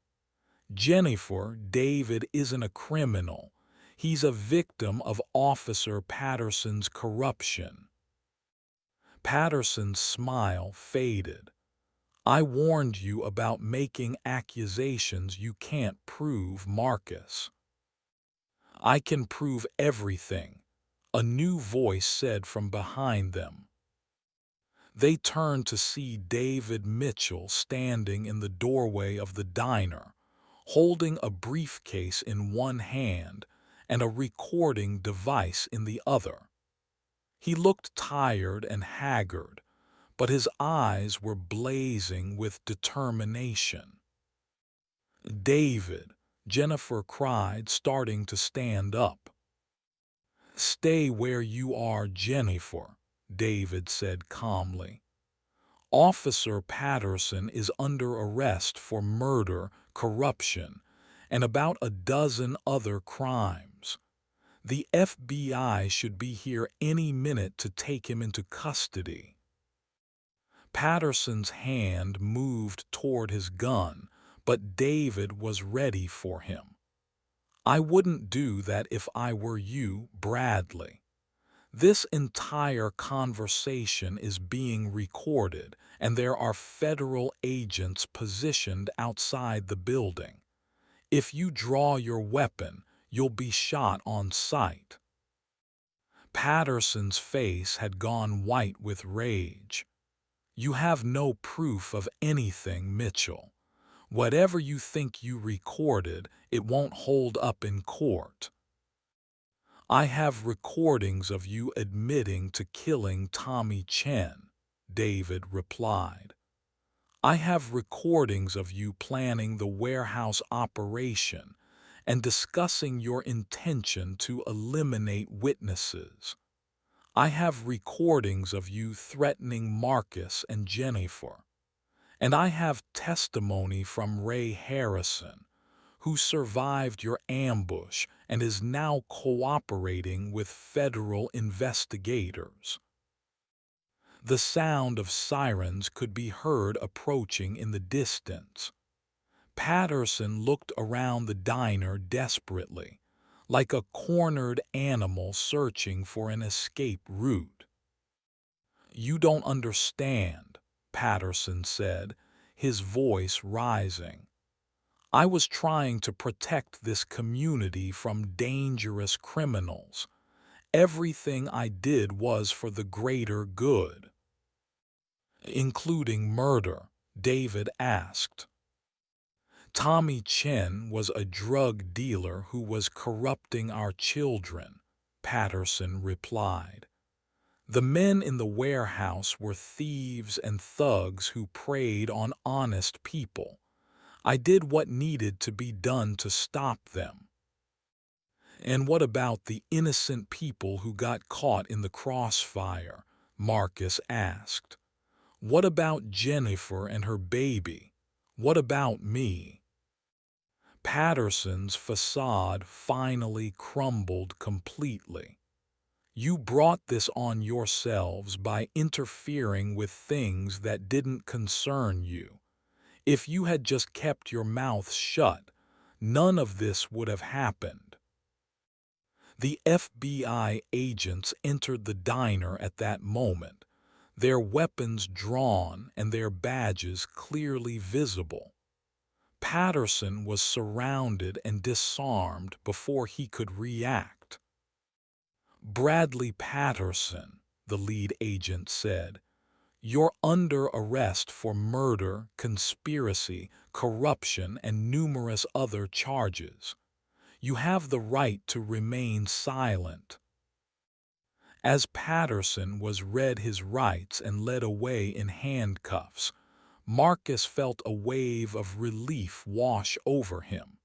S1: "Jennifer, David isn't a criminal. He's a victim of Officer Patterson's corruption." Patterson's smile faded. "I warned you about making accusations you can't prove, Marcus." "I can prove everything," a new voice said from behind them. They turned to see David Mitchell standing in the doorway of the diner, holding a briefcase in one hand and a recording device in the other. He looked tired and haggard, but his eyes were blazing with determination. "David," Jennifer cried, starting to stand up. "Stay where you are, Jennifer," David said calmly. "Officer Patterson is under arrest for murder, corruption, and about a dozen other crimes. The FBI should be here any minute to take him into custody." Patterson's hand moved toward his gun, but David was ready for him. "I wouldn't do that if I were you, Bradley. This entire conversation is being recorded, and there are federal agents positioned outside the building. If you draw your weapon, you'll be shot on sight." Patterson's face had gone white with rage. "You have no proof of anything, Mitchell. Whatever you think you recorded, it won't hold up in court." "I have recordings of you admitting to killing Tommy Chen," David replied. "I have recordings of you planning the warehouse operation and discussing your intention to eliminate witnesses. I have recordings of you threatening Marcus and Jennifer. And I have testimony from Ray Harrison, who survived your ambush and is now cooperating with federal investigators." The sound of sirens could be heard approaching in the distance. Patterson looked around the diner desperately, like a cornered animal searching for an escape route. "You don't understand," Patterson said, his voice rising. "I was trying to protect this community from dangerous criminals. Everything I did was for the greater good." "Including murder?" David asked. "Tommy Chen was a drug dealer who was corrupting our children," Patterson replied. The men in the warehouse were thieves and thugs who preyed on honest people. I did what needed to be done to stop them. And what about the innocent people who got caught in the crossfire? Marcus asked. What about Jennifer and her baby? What about me? Patterson's facade finally crumbled completely. You brought this on yourselves by interfering with things that didn't concern you. If you had just kept your mouth shut, none of this would have happened. The FBI agents entered the diner at that moment, their weapons drawn and their badges clearly visible. Patterson was surrounded and disarmed before he could react. Bradley Patterson, the lead agent said, you're under arrest for murder, conspiracy, corruption, and numerous other charges. You have the right to remain silent. As Patterson was read his rights and led away in handcuffs, Marcus felt a wave of relief wash over him.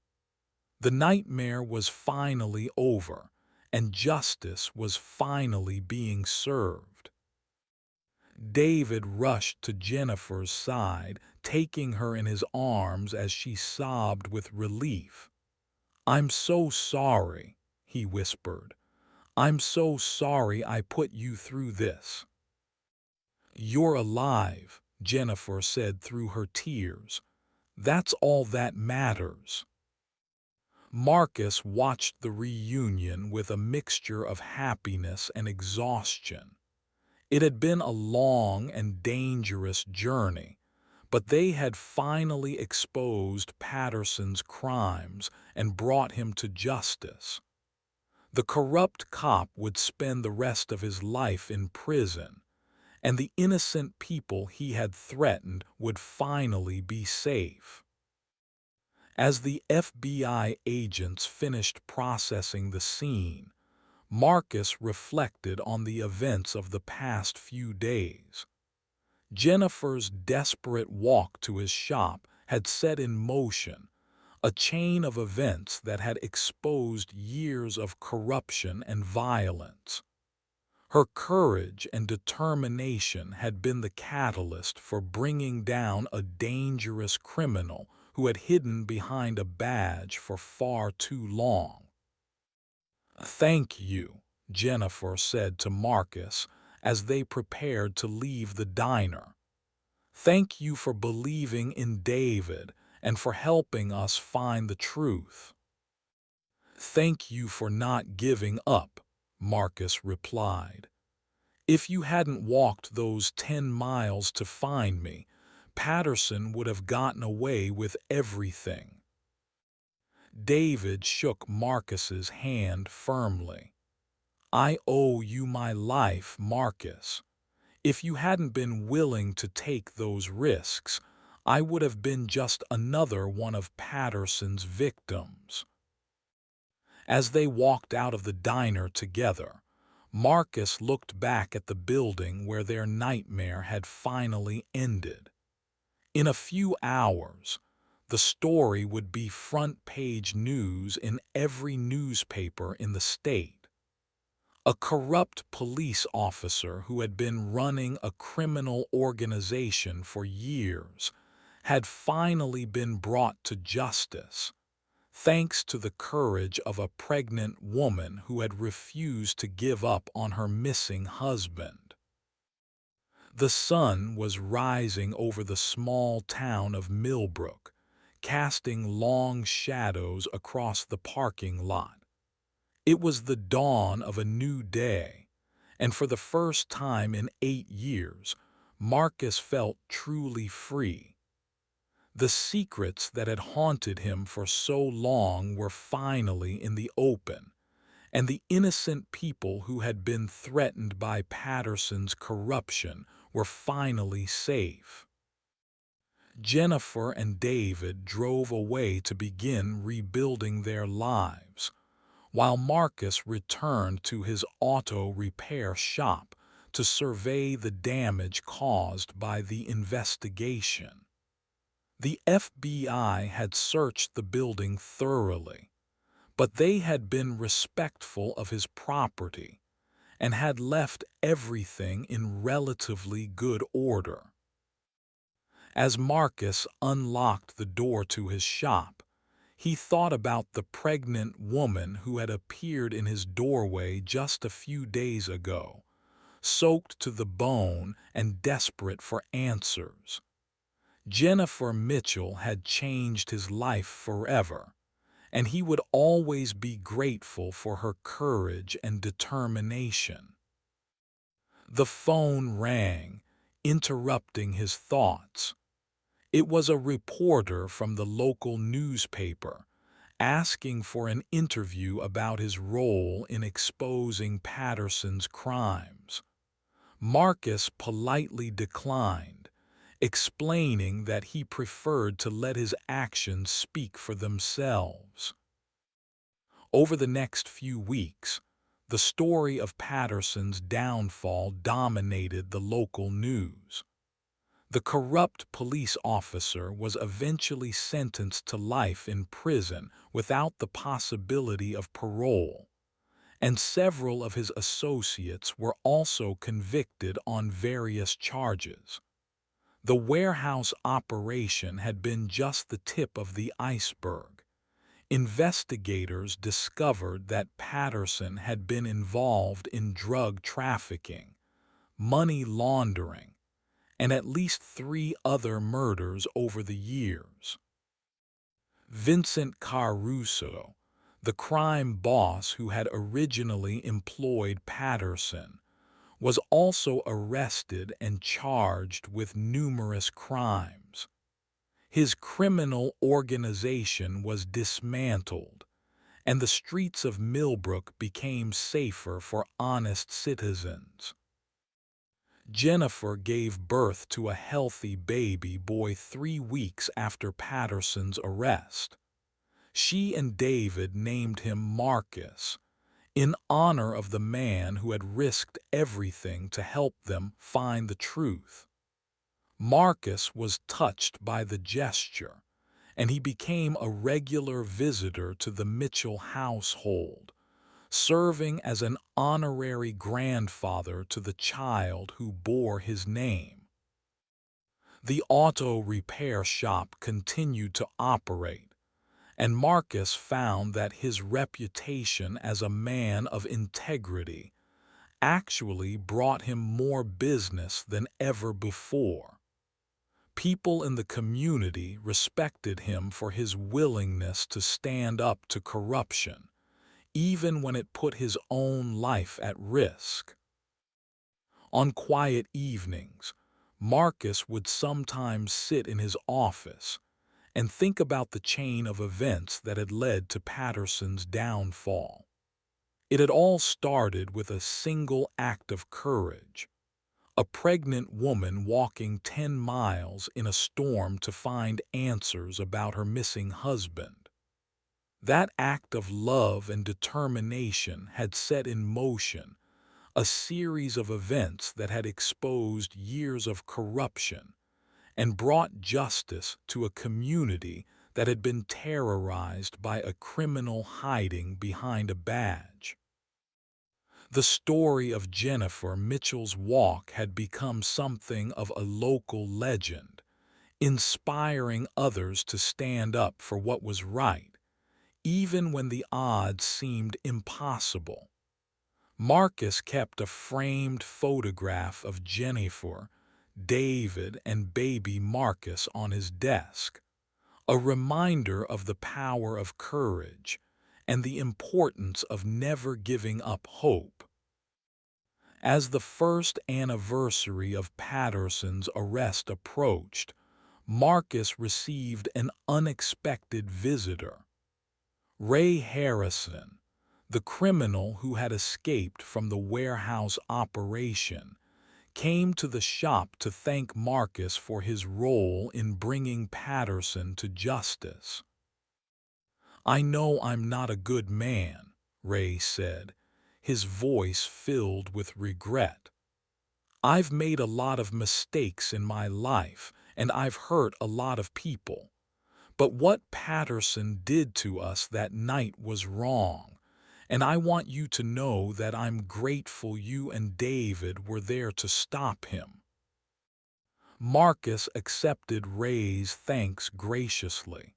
S1: The nightmare was finally over, and justice was finally being served. David rushed to Jennifer's side, taking her in his arms as she sobbed with relief. "I'm so sorry," he whispered. "I'm so sorry I put you through this." "You're alive," Jennifer said through her tears. "That's all that matters." Marcus watched the reunion with a mixture of happiness and exhaustion. It had been a long and dangerous journey, but they had finally exposed Patterson's crimes and brought him to justice. The corrupt cop would spend the rest of his life in prison, and the innocent people he had threatened would finally be safe. As the FBI agents finished processing the scene, Marcus reflected on the events of the past few days. Jennifer's desperate walk to his shop had set in motion a chain of events that had exposed years of corruption and violence. Her courage and determination had been the catalyst for bringing down a dangerous criminal who had hidden behind a badge for far too long. "Thank you," Jennifer said to Marcus as they prepared to leave the diner. "Thank you for believing in David and for helping us find the truth." "Thank you for not giving up," Marcus replied. "If you hadn't walked those 10 miles to find me, Patterson would have gotten away with everything." David shook Marcus's hand firmly. "I owe you my life, Marcus. If you hadn't been willing to take those risks, I would have been just another one of Patterson's victims." As they walked out of the diner together, Marcus looked back at the building where their nightmare had finally ended. In a few hours, the story would be front-page news in every newspaper in the state. A corrupt police officer who had been running a criminal organization for years had finally been brought to justice, thanks to the courage of a pregnant woman who had refused to give up on her missing husband. The sun was rising over the small town of Millbrook, casting long shadows across the parking lot. It was the dawn of a new day, and for the first time in 8 years, Marcus felt truly free. The secrets that had haunted him for so long were finally in the open, and the innocent people who had been threatened by Patterson's corruption were finally safe. Jennifer and David drove away to begin rebuilding their lives, while Marcus returned to his auto repair shop to survey the damage caused by the investigation. The FBI had searched the building thoroughly, but they had been respectful of his property and had left everything in relatively good order. As Marcus unlocked the door to his shop, he thought about the pregnant woman who had appeared in his doorway just a few days ago, soaked to the bone and desperate for answers. Jennifer Mitchell had changed his life forever, and he would always be grateful for her courage and determination. The phone rang, interrupting his thoughts. It was a reporter from the local newspaper, asking for an interview about his role in exposing Patterson's crimes. Marcus politely declined, explaining that he preferred to let his actions speak for themselves. Over the next few weeks, the story of Patterson's downfall dominated the local news. The corrupt police officer was eventually sentenced to life in prison without the possibility of parole, and several of his associates were also convicted on various charges. The warehouse operation had been just the tip of the iceberg. Investigators discovered that Patterson had been involved in drug trafficking, money laundering, and at least 3 other murders over the years. Vincent Caruso, the crime boss who had originally employed Patterson, was also arrested and charged with numerous crimes. His criminal organization was dismantled, and the streets of Millbrook became safer for honest citizens. Jennifer gave birth to a healthy baby boy 3 weeks after Patterson's arrest. She and David named him Marcus, in honor of the man who had risked everything to help them find the truth. Marcus was touched by the gesture, and he became a regular visitor to the Mitchell household, serving as an honorary grandfather to the child who bore his name. The auto repair shop continued to operate, and Marcus found that his reputation as a man of integrity actually brought him more business than ever before. People in the community respected him for his willingness to stand up to corruption, even when it put his own life at risk. On quiet evenings, Marcus would sometimes sit in his office and think about the chain of events that had led to Patterson's downfall. It had all started with a single act of courage: a pregnant woman walking 10 miles in a storm to find answers about her missing husband. That act of love and determination had set in motion a series of events that had exposed years of corruption and brought justice to a community that had been terrorized by a criminal hiding behind a badge. The story of Jennifer Mitchell's walk had become something of a local legend, inspiring others to stand up for what was right, even when the odds seemed impossible. Marcus kept a framed photograph of Jennifer, David, and baby Marcus on his desk, a reminder of the power of courage and the importance of never giving up hope. As the first anniversary of Patterson's arrest approached, Marcus received an unexpected visitor. Ray Harrison, the criminal who had escaped from the warehouse operation, came to the shop to thank Marcus for his role in bringing Patterson to justice. "I know I'm not a good man," Ray said, his voice filled with regret. I've made a lot of mistakes in my life, and I've hurt a lot of people. But what Patterson did to us that night was wrong, and I want you to know that I'm grateful you and David were there to stop him." Marcus accepted Ray's thanks graciously,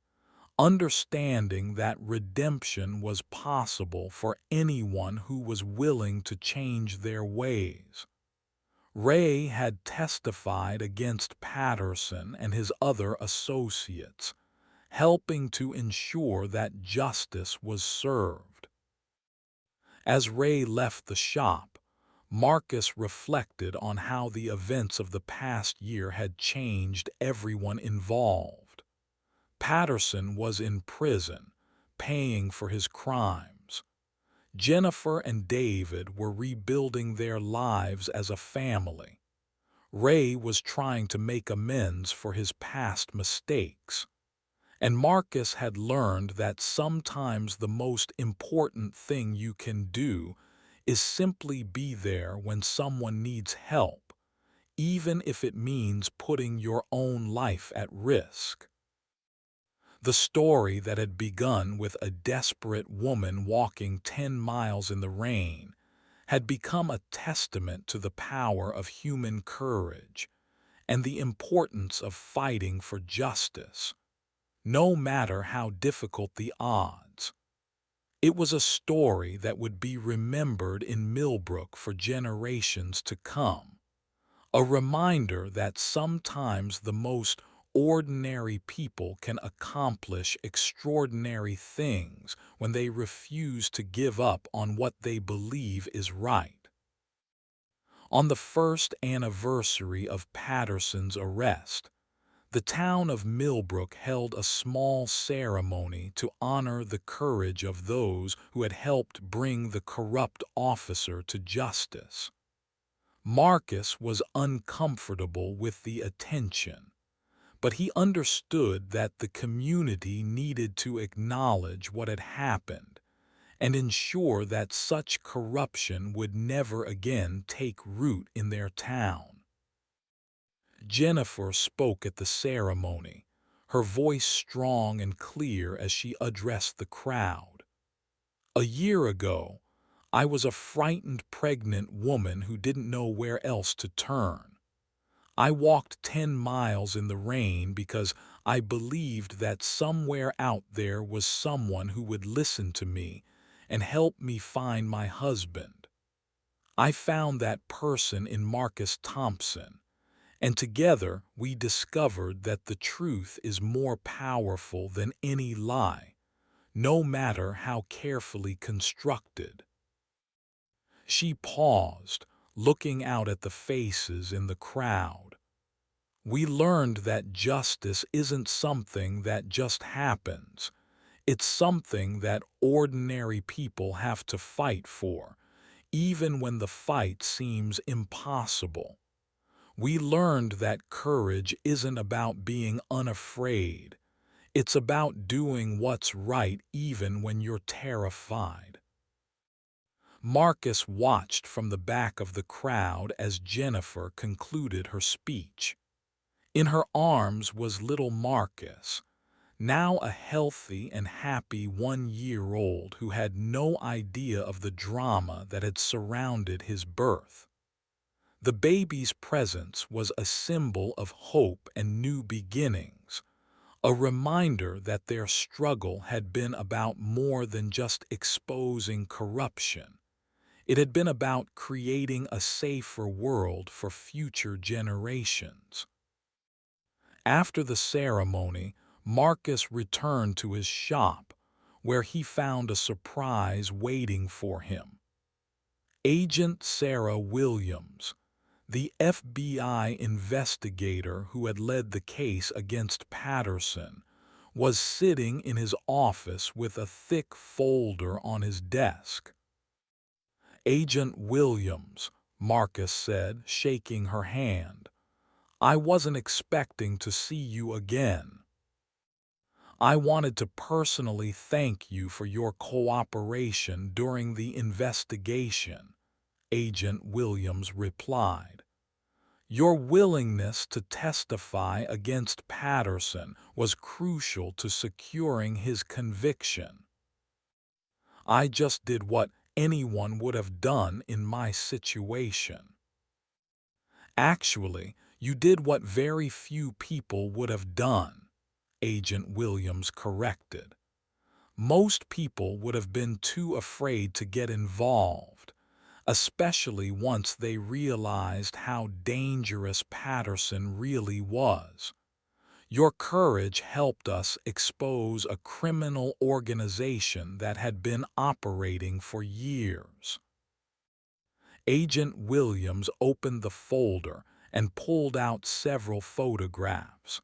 S1: understanding that redemption was possible for anyone who was willing to change their ways. Ray had testified against Patterson and his other associates, helping to ensure that justice was served. As Ray left the shop, Marcus reflected on how the events of the past year had changed everyone involved. Patterson was in prison, paying for his crimes. Jennifer and David were rebuilding their lives as a family. Ray was trying to make amends for his past mistakes. And Marcus had learned that sometimes the most important thing you can do is simply be there when someone needs help, even if it means putting your own life at risk. The story that had begun with a desperate woman walking 10 miles in the rain had become a testament to the power of human courage and the importance of fighting for justice, no matter how difficult the odds. It was a story that would be remembered in Millbrook for generations to come, a reminder that sometimes the most ordinary people can accomplish extraordinary things when they refuse to give up on what they believe is right. On the first anniversary of Patterson's arrest, the town of Millbrook held a small ceremony to honor the courage of those who had helped bring the corrupt officer to justice. Marcus was uncomfortable with the attention, but he understood that the community needed to acknowledge what had happened and ensure that such corruption would never again take root in their town. Jennifer spoke at the ceremony, her voice strong and clear as she addressed the crowd. "A year ago, I was a frightened pregnant woman who didn't know where else to turn. I walked 10 miles in the rain because I believed that somewhere out there was someone who would listen to me and help me find my husband. I found that person in Marcus Thompson, and together we discovered that the truth is more powerful than any lie, no matter how carefully constructed." She paused, looking out at the faces in the crowd. "We learned that justice isn't something that just happens. It's something that ordinary people have to fight for, even when the fight seems impossible. We learned that courage isn't about being unafraid. It's about doing what's right even when you're terrified." Marcus watched from the back of the crowd as Jennifer concluded her speech. In her arms was little Marcus, now a healthy and happy 1-year-old who had no idea of the drama that had surrounded his birth. The baby's presence was a symbol of hope and new beginnings, a reminder that their struggle had been about more than just exposing corruption. It had been about creating a safer world for future generations. After the ceremony, Marcus returned to his shop, where he found a surprise waiting for him. Agent Sarah Williams, the FBI investigator who had led the case against Patterson, was sitting in his office with a thick folder on his desk. "Agent Williams," Marcus said, shaking her hand, "I wasn't expecting to see you again. I wanted to personally thank you for your cooperation during the investigation," Agent Williams replied. Your willingness to testify against Patterson was crucial to securing his conviction. I just did what anyone would have done in my situation. Actually, you did what very few people would have done, Agent Williams corrected. Most people would have been too afraid to get involved, especially once they realized how dangerous Patterson really was. Your courage helped us expose a criminal organization that had been operating for years. Agent Williams opened the folder and pulled out several photographs.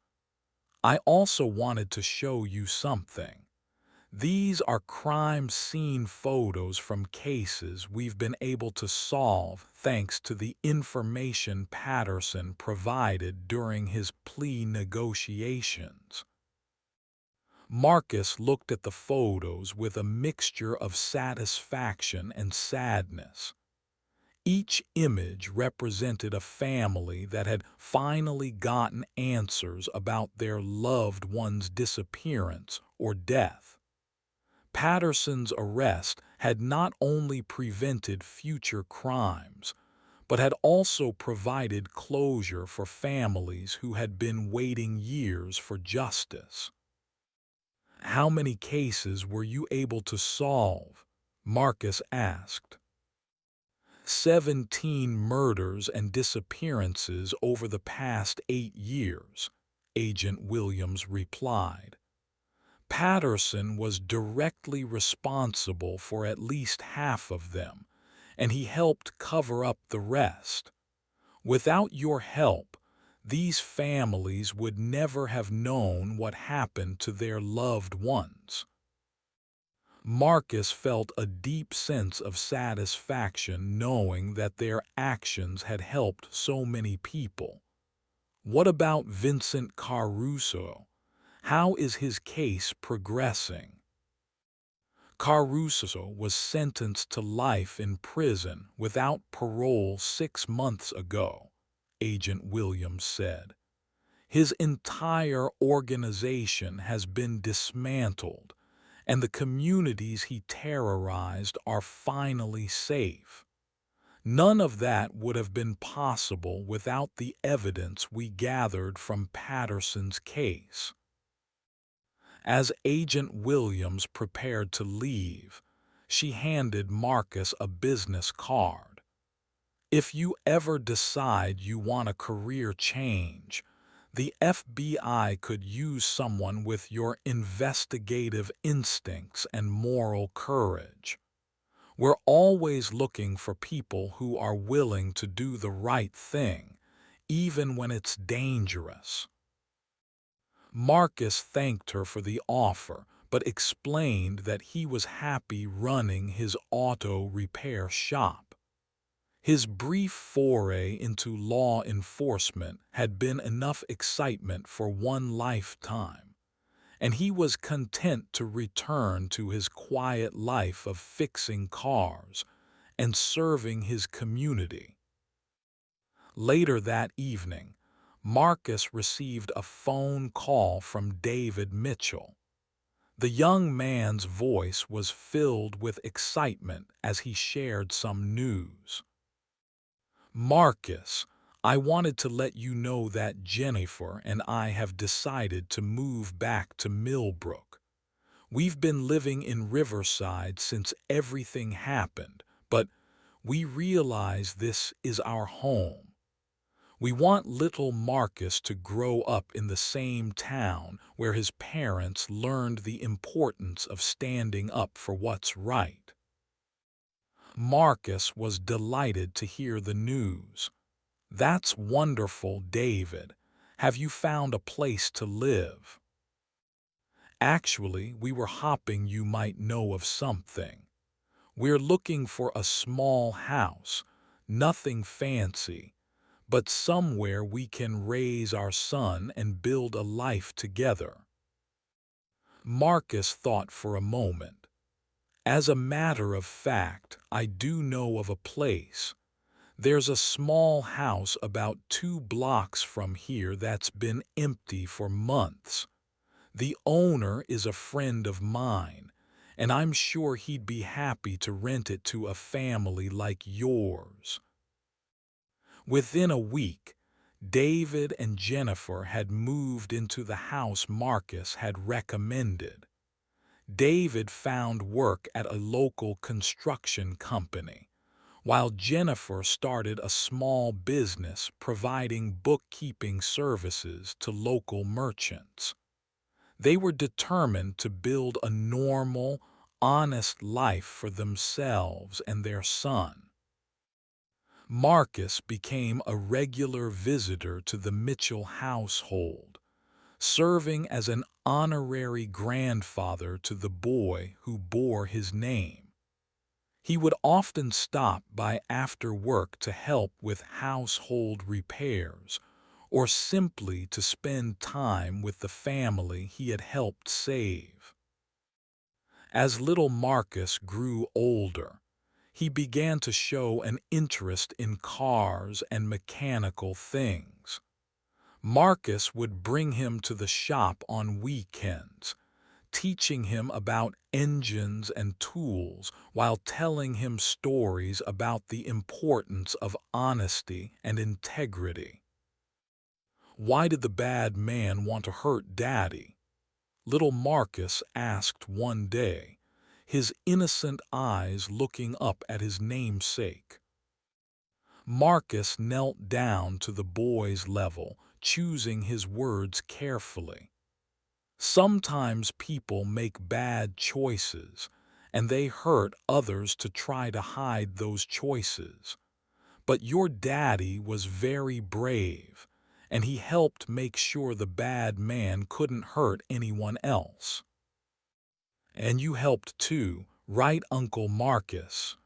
S1: I also wanted to show you something. These are crime scene photos from cases we've been able to solve thanks to the information Patterson provided during his plea negotiations. Marcus looked at the photos with a mixture of satisfaction and sadness. Each image represented a family that had finally gotten answers about their loved one's disappearance or death. Patterson's arrest had not only prevented future crimes, but had also provided closure for families who had been waiting years for justice. "How many cases were you able to solve?" Marcus asked. 17 murders and disappearances over the past 8 years, Agent Williams replied. Patterson was directly responsible for at least half of them, and he helped cover up the rest. Without your help, these families would never have known what happened to their loved ones. Marcus felt a deep sense of satisfaction knowing that their actions had helped so many people. What about Vincent Caruso? How is his case progressing? Caruso was sentenced to life in prison without parole 6 months ago, Agent Williams said. His entire organization has been dismantled, and the communities he terrorized are finally safe. None of that would have been possible without the evidence we gathered from Patterson's case. As Agent Williams prepared to leave, she handed Marcus a business card. "If you ever decide you want a career change, the FBI could use someone with your investigative instincts and moral courage. We're always looking for people who are willing to do the right thing, even when it's dangerous." Marcus thanked her for the offer, but explained that he was happy running his auto repair shop. His brief foray into law enforcement had been enough excitement for one lifetime, and he was content to return to his quiet life of fixing cars and serving his community. Later that evening, Marcus received a phone call from David Mitchell. The young man's voice was filled with excitement as he shared some news. "Marcus, I wanted to let you know that Jennifer and I have decided to move back to Millbrook. We've been living in Riverside since everything happened, but we realize this is our home. We want little Marcus to grow up in the same town where his parents learned the importance of standing up for what's right." Marcus was delighted to hear the news. "That's wonderful, David. Have you found a place to live?" "Actually, we were hoping you might know of something. We're looking for a small house, nothing fancy, but somewhere we can raise our son and build a life together." Marcus thought for a moment. "As a matter of fact, I do know of a place. There's a small house about 2 blocks from here that's been empty for months. The owner is a friend of mine, and I'm sure he'd be happy to rent it to a family like yours." Within a week, David and Jennifer had moved into the house Marcus had recommended. David found work at a local construction company, while Jennifer started a small business providing bookkeeping services to local merchants. They were determined to build a normal, honest life for themselves and their son. Marcus became a regular visitor to the Mitchell household, serving as an honorary grandfather to the boy who bore his name. He would often stop by after work to help with household repairs, or simply to spend time with the family he had helped save. As little Marcus grew older, he began to show an interest in cars and mechanical things. Marcus would bring him to the shop on weekends, teaching him about engines and tools while telling him stories about the importance of honesty and integrity. "Why did the bad man want to hurt Daddy?" little Marcus asked one day, his innocent eyes looking up at his namesake. Marcus knelt down to the boy's level, choosing his words carefully. "Sometimes people make bad choices, and they hurt others to try to hide those choices. But your daddy was very brave, and he helped make sure the bad man couldn't hurt anyone else." "And you helped too, right, Uncle Marcus?"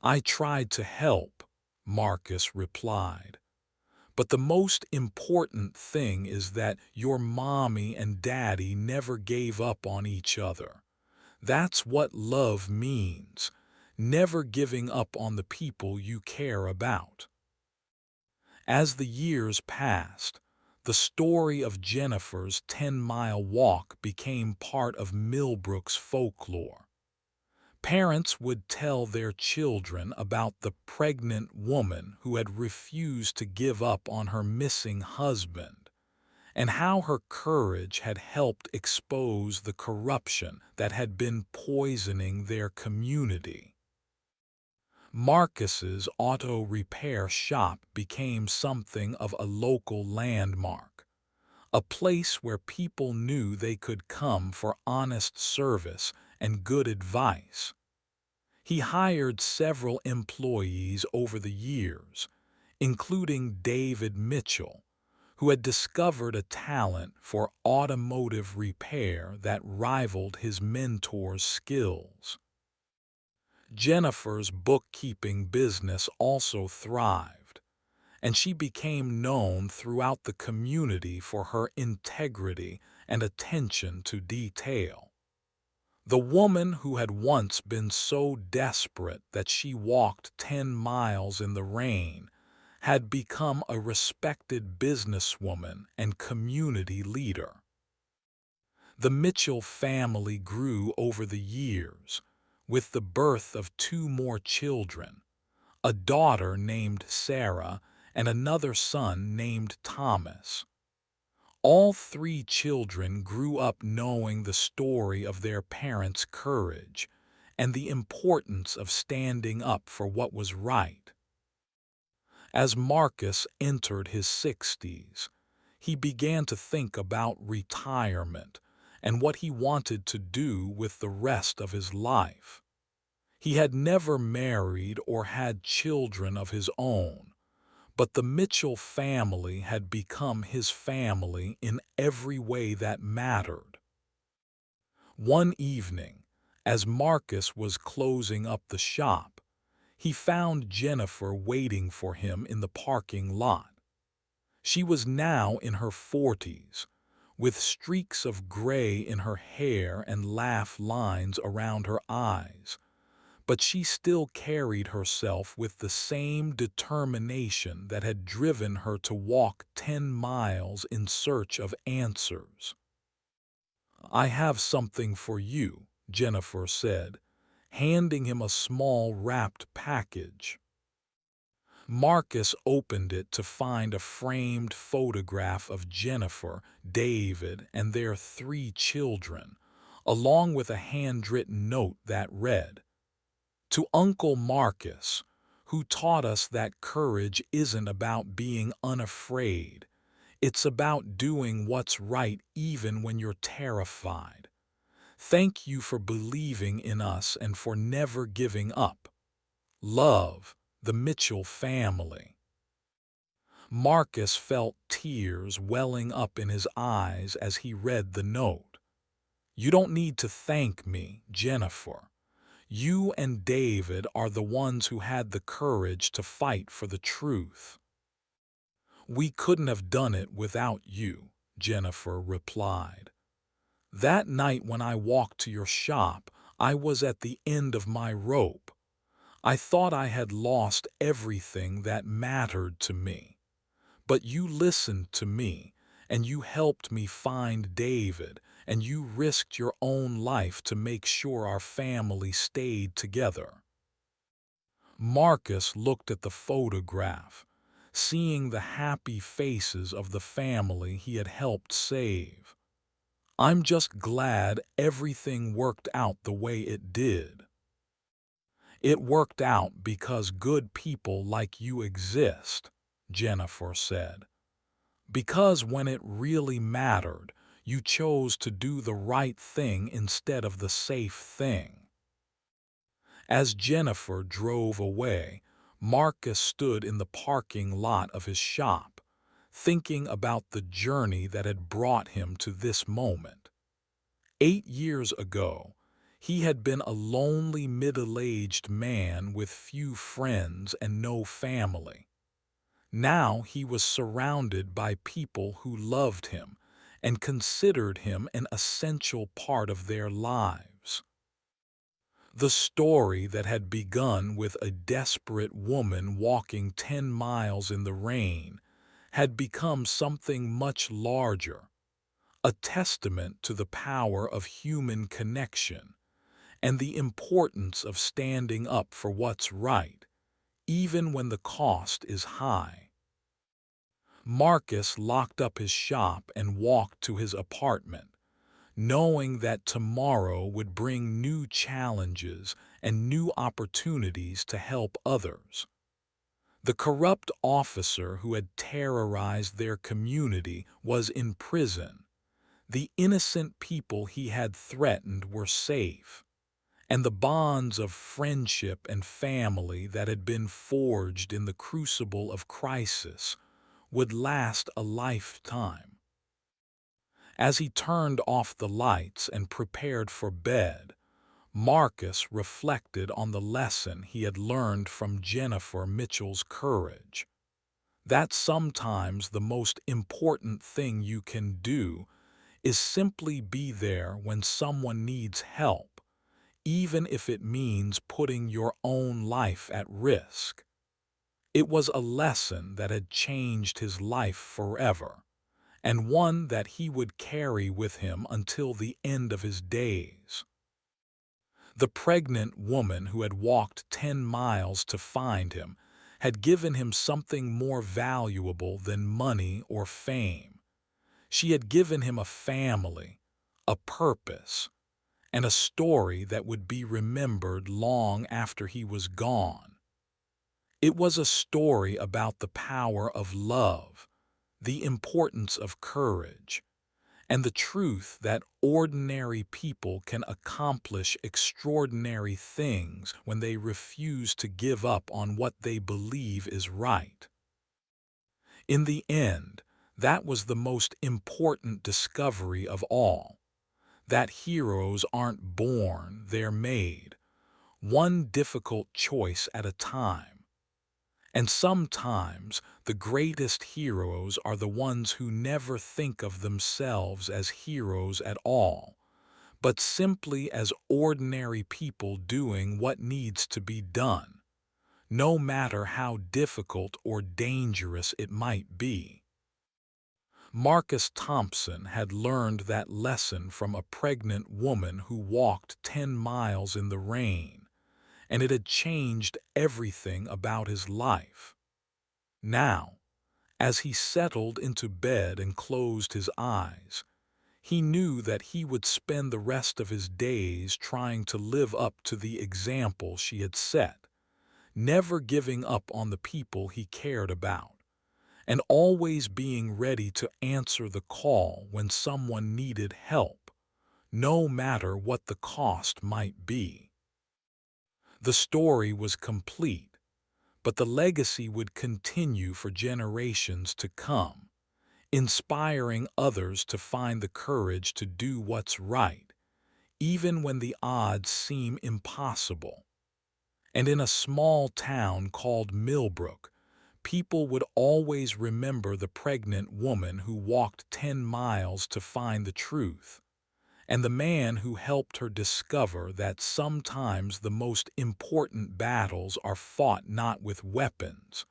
S1: "I tried to help," Marcus replied. "But the most important thing is that your mommy and daddy never gave up on each other. That's what love means, never giving up on the people you care about." As the years passed, the story of Jennifer's 10-mile walk became part of Millbrook's folklore. Parents would tell their children about the pregnant woman who had refused to give up on her missing husband, and how her courage had helped expose the corruption that had been poisoning their community. Marcus's auto repair shop became something of a local landmark, a place where people knew they could come for honest service and good advice. He hired several employees over the years, including David Mitchell, who had discovered a talent for automotive repair that rivaled his mentor's skills. Jennifer's bookkeeping business also thrived, and she became known throughout the community for her integrity and attention to detail. The woman who had once been so desperate that she walked 10 miles in the rain had become a respected businesswoman and community leader. The Mitchell family grew over the years, with the birth of 2 more children, a daughter named Sarah and another son named Thomas. All 3 children grew up knowing the story of their parents' courage and the importance of standing up for what was right. As Marcus entered his 60s, he began to think about retirement and what he wanted to do with the rest of his life. He had never married or had children of his own, but the Mitchell family had become his family in every way that mattered. One evening, as Marcus was closing up the shop, he found Jennifer waiting for him in the parking lot. She was now in her 40s, with streaks of gray in her hair and laugh lines around her eyes, but she still carried herself with the same determination that had driven her to walk 10 miles in search of answers. "I have something for you," Jennifer said, handing him a small wrapped package. Marcus opened it to find a framed photograph of Jennifer, David, and their 3 children, along with a handwritten note that read, "To Uncle Marcus, who taught us that courage isn't about being unafraid. It's about doing what's right even when you're terrified. Thank you for believing in us and for never giving up. Love, the Mitchell family." Marcus felt tears welling up in his eyes as he read the note. "You don't need to thank me, Jennifer. You and David are the ones who had the courage to fight for the truth." "We couldn't have done it without you," Jennifer replied. "That night when I walked to your shop, I was at the end of my rope. I thought I had lost everything that mattered to me. But you listened to me, and you helped me find David, and you risked your own life to make sure our family stayed together." Marcus looked at the photograph, seeing the happy faces of the family he had helped save. "I'm just glad everything worked out the way it did." "It worked out because good people like you exist," Jennifer said. "Because when it really mattered, you chose to do the right thing instead of the safe thing." As Jennifer drove away, Marcus stood in the parking lot of his shop, thinking about the journey that had brought him to this moment. 8 years ago, he had been a lonely middle-aged man with few friends and no family. Now he was surrounded by people who loved him and considered him an essential part of their lives. The story that had begun with a desperate woman walking 10 miles in the rain had become something much larger, a testament to the power of human connection and the importance of standing up for what's right, even when the cost is high. Marcus locked up his shop and walked to his apartment, knowing that tomorrow would bring new challenges and new opportunities to help others. The corrupt officer who had terrorized their community was in prison. The innocent people he had threatened were safe, and the bonds of friendship and family that had been forged in the crucible of crisis would last a lifetime. As he turned off the lights and prepared for bed, Marcus reflected on the lesson he had learned from Jennifer Mitchell's courage. That sometimes the most important thing you can do is simply be there when someone needs help, even if it means putting your own life at risk. It was a lesson that had changed his life forever, and one that he would carry with him until the end of his days. The pregnant woman who had walked 10 miles to find him had given him something more valuable than money or fame. She had given him a family, a purpose, and a story that would be remembered long after he was gone. It was a story about the power of love, the importance of courage, and the truth that ordinary people can accomplish extraordinary things when they refuse to give up on what they believe is right. In the end, that was the most important discovery of all, that heroes aren't born, they're made, one difficult choice at a time. And sometimes the greatest heroes are the ones who never think of themselves as heroes at all, but simply as ordinary people doing what needs to be done, no matter how difficult or dangerous it might be. Marcus Thompson had learned that lesson from a pregnant woman who walked 10 miles in the rain, and it had changed everything about his life. Now, as he settled into bed and closed his eyes, he knew that he would spend the rest of his days trying to live up to the example she had set, never giving up on the people he cared about, and always being ready to answer the call when someone needed help, no matter what the cost might be. The story was complete, but the legacy would continue for generations to come, inspiring others to find the courage to do what's right, even when the odds seem impossible. And in a small town called Millbrook, people would always remember the pregnant woman who walked 10 miles to find the truth, and the man who helped her discover that sometimes the most important battles are fought not with weapons,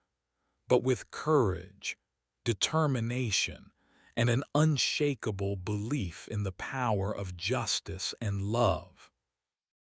S1: but with courage, determination, and an unshakable belief in the power of justice and love.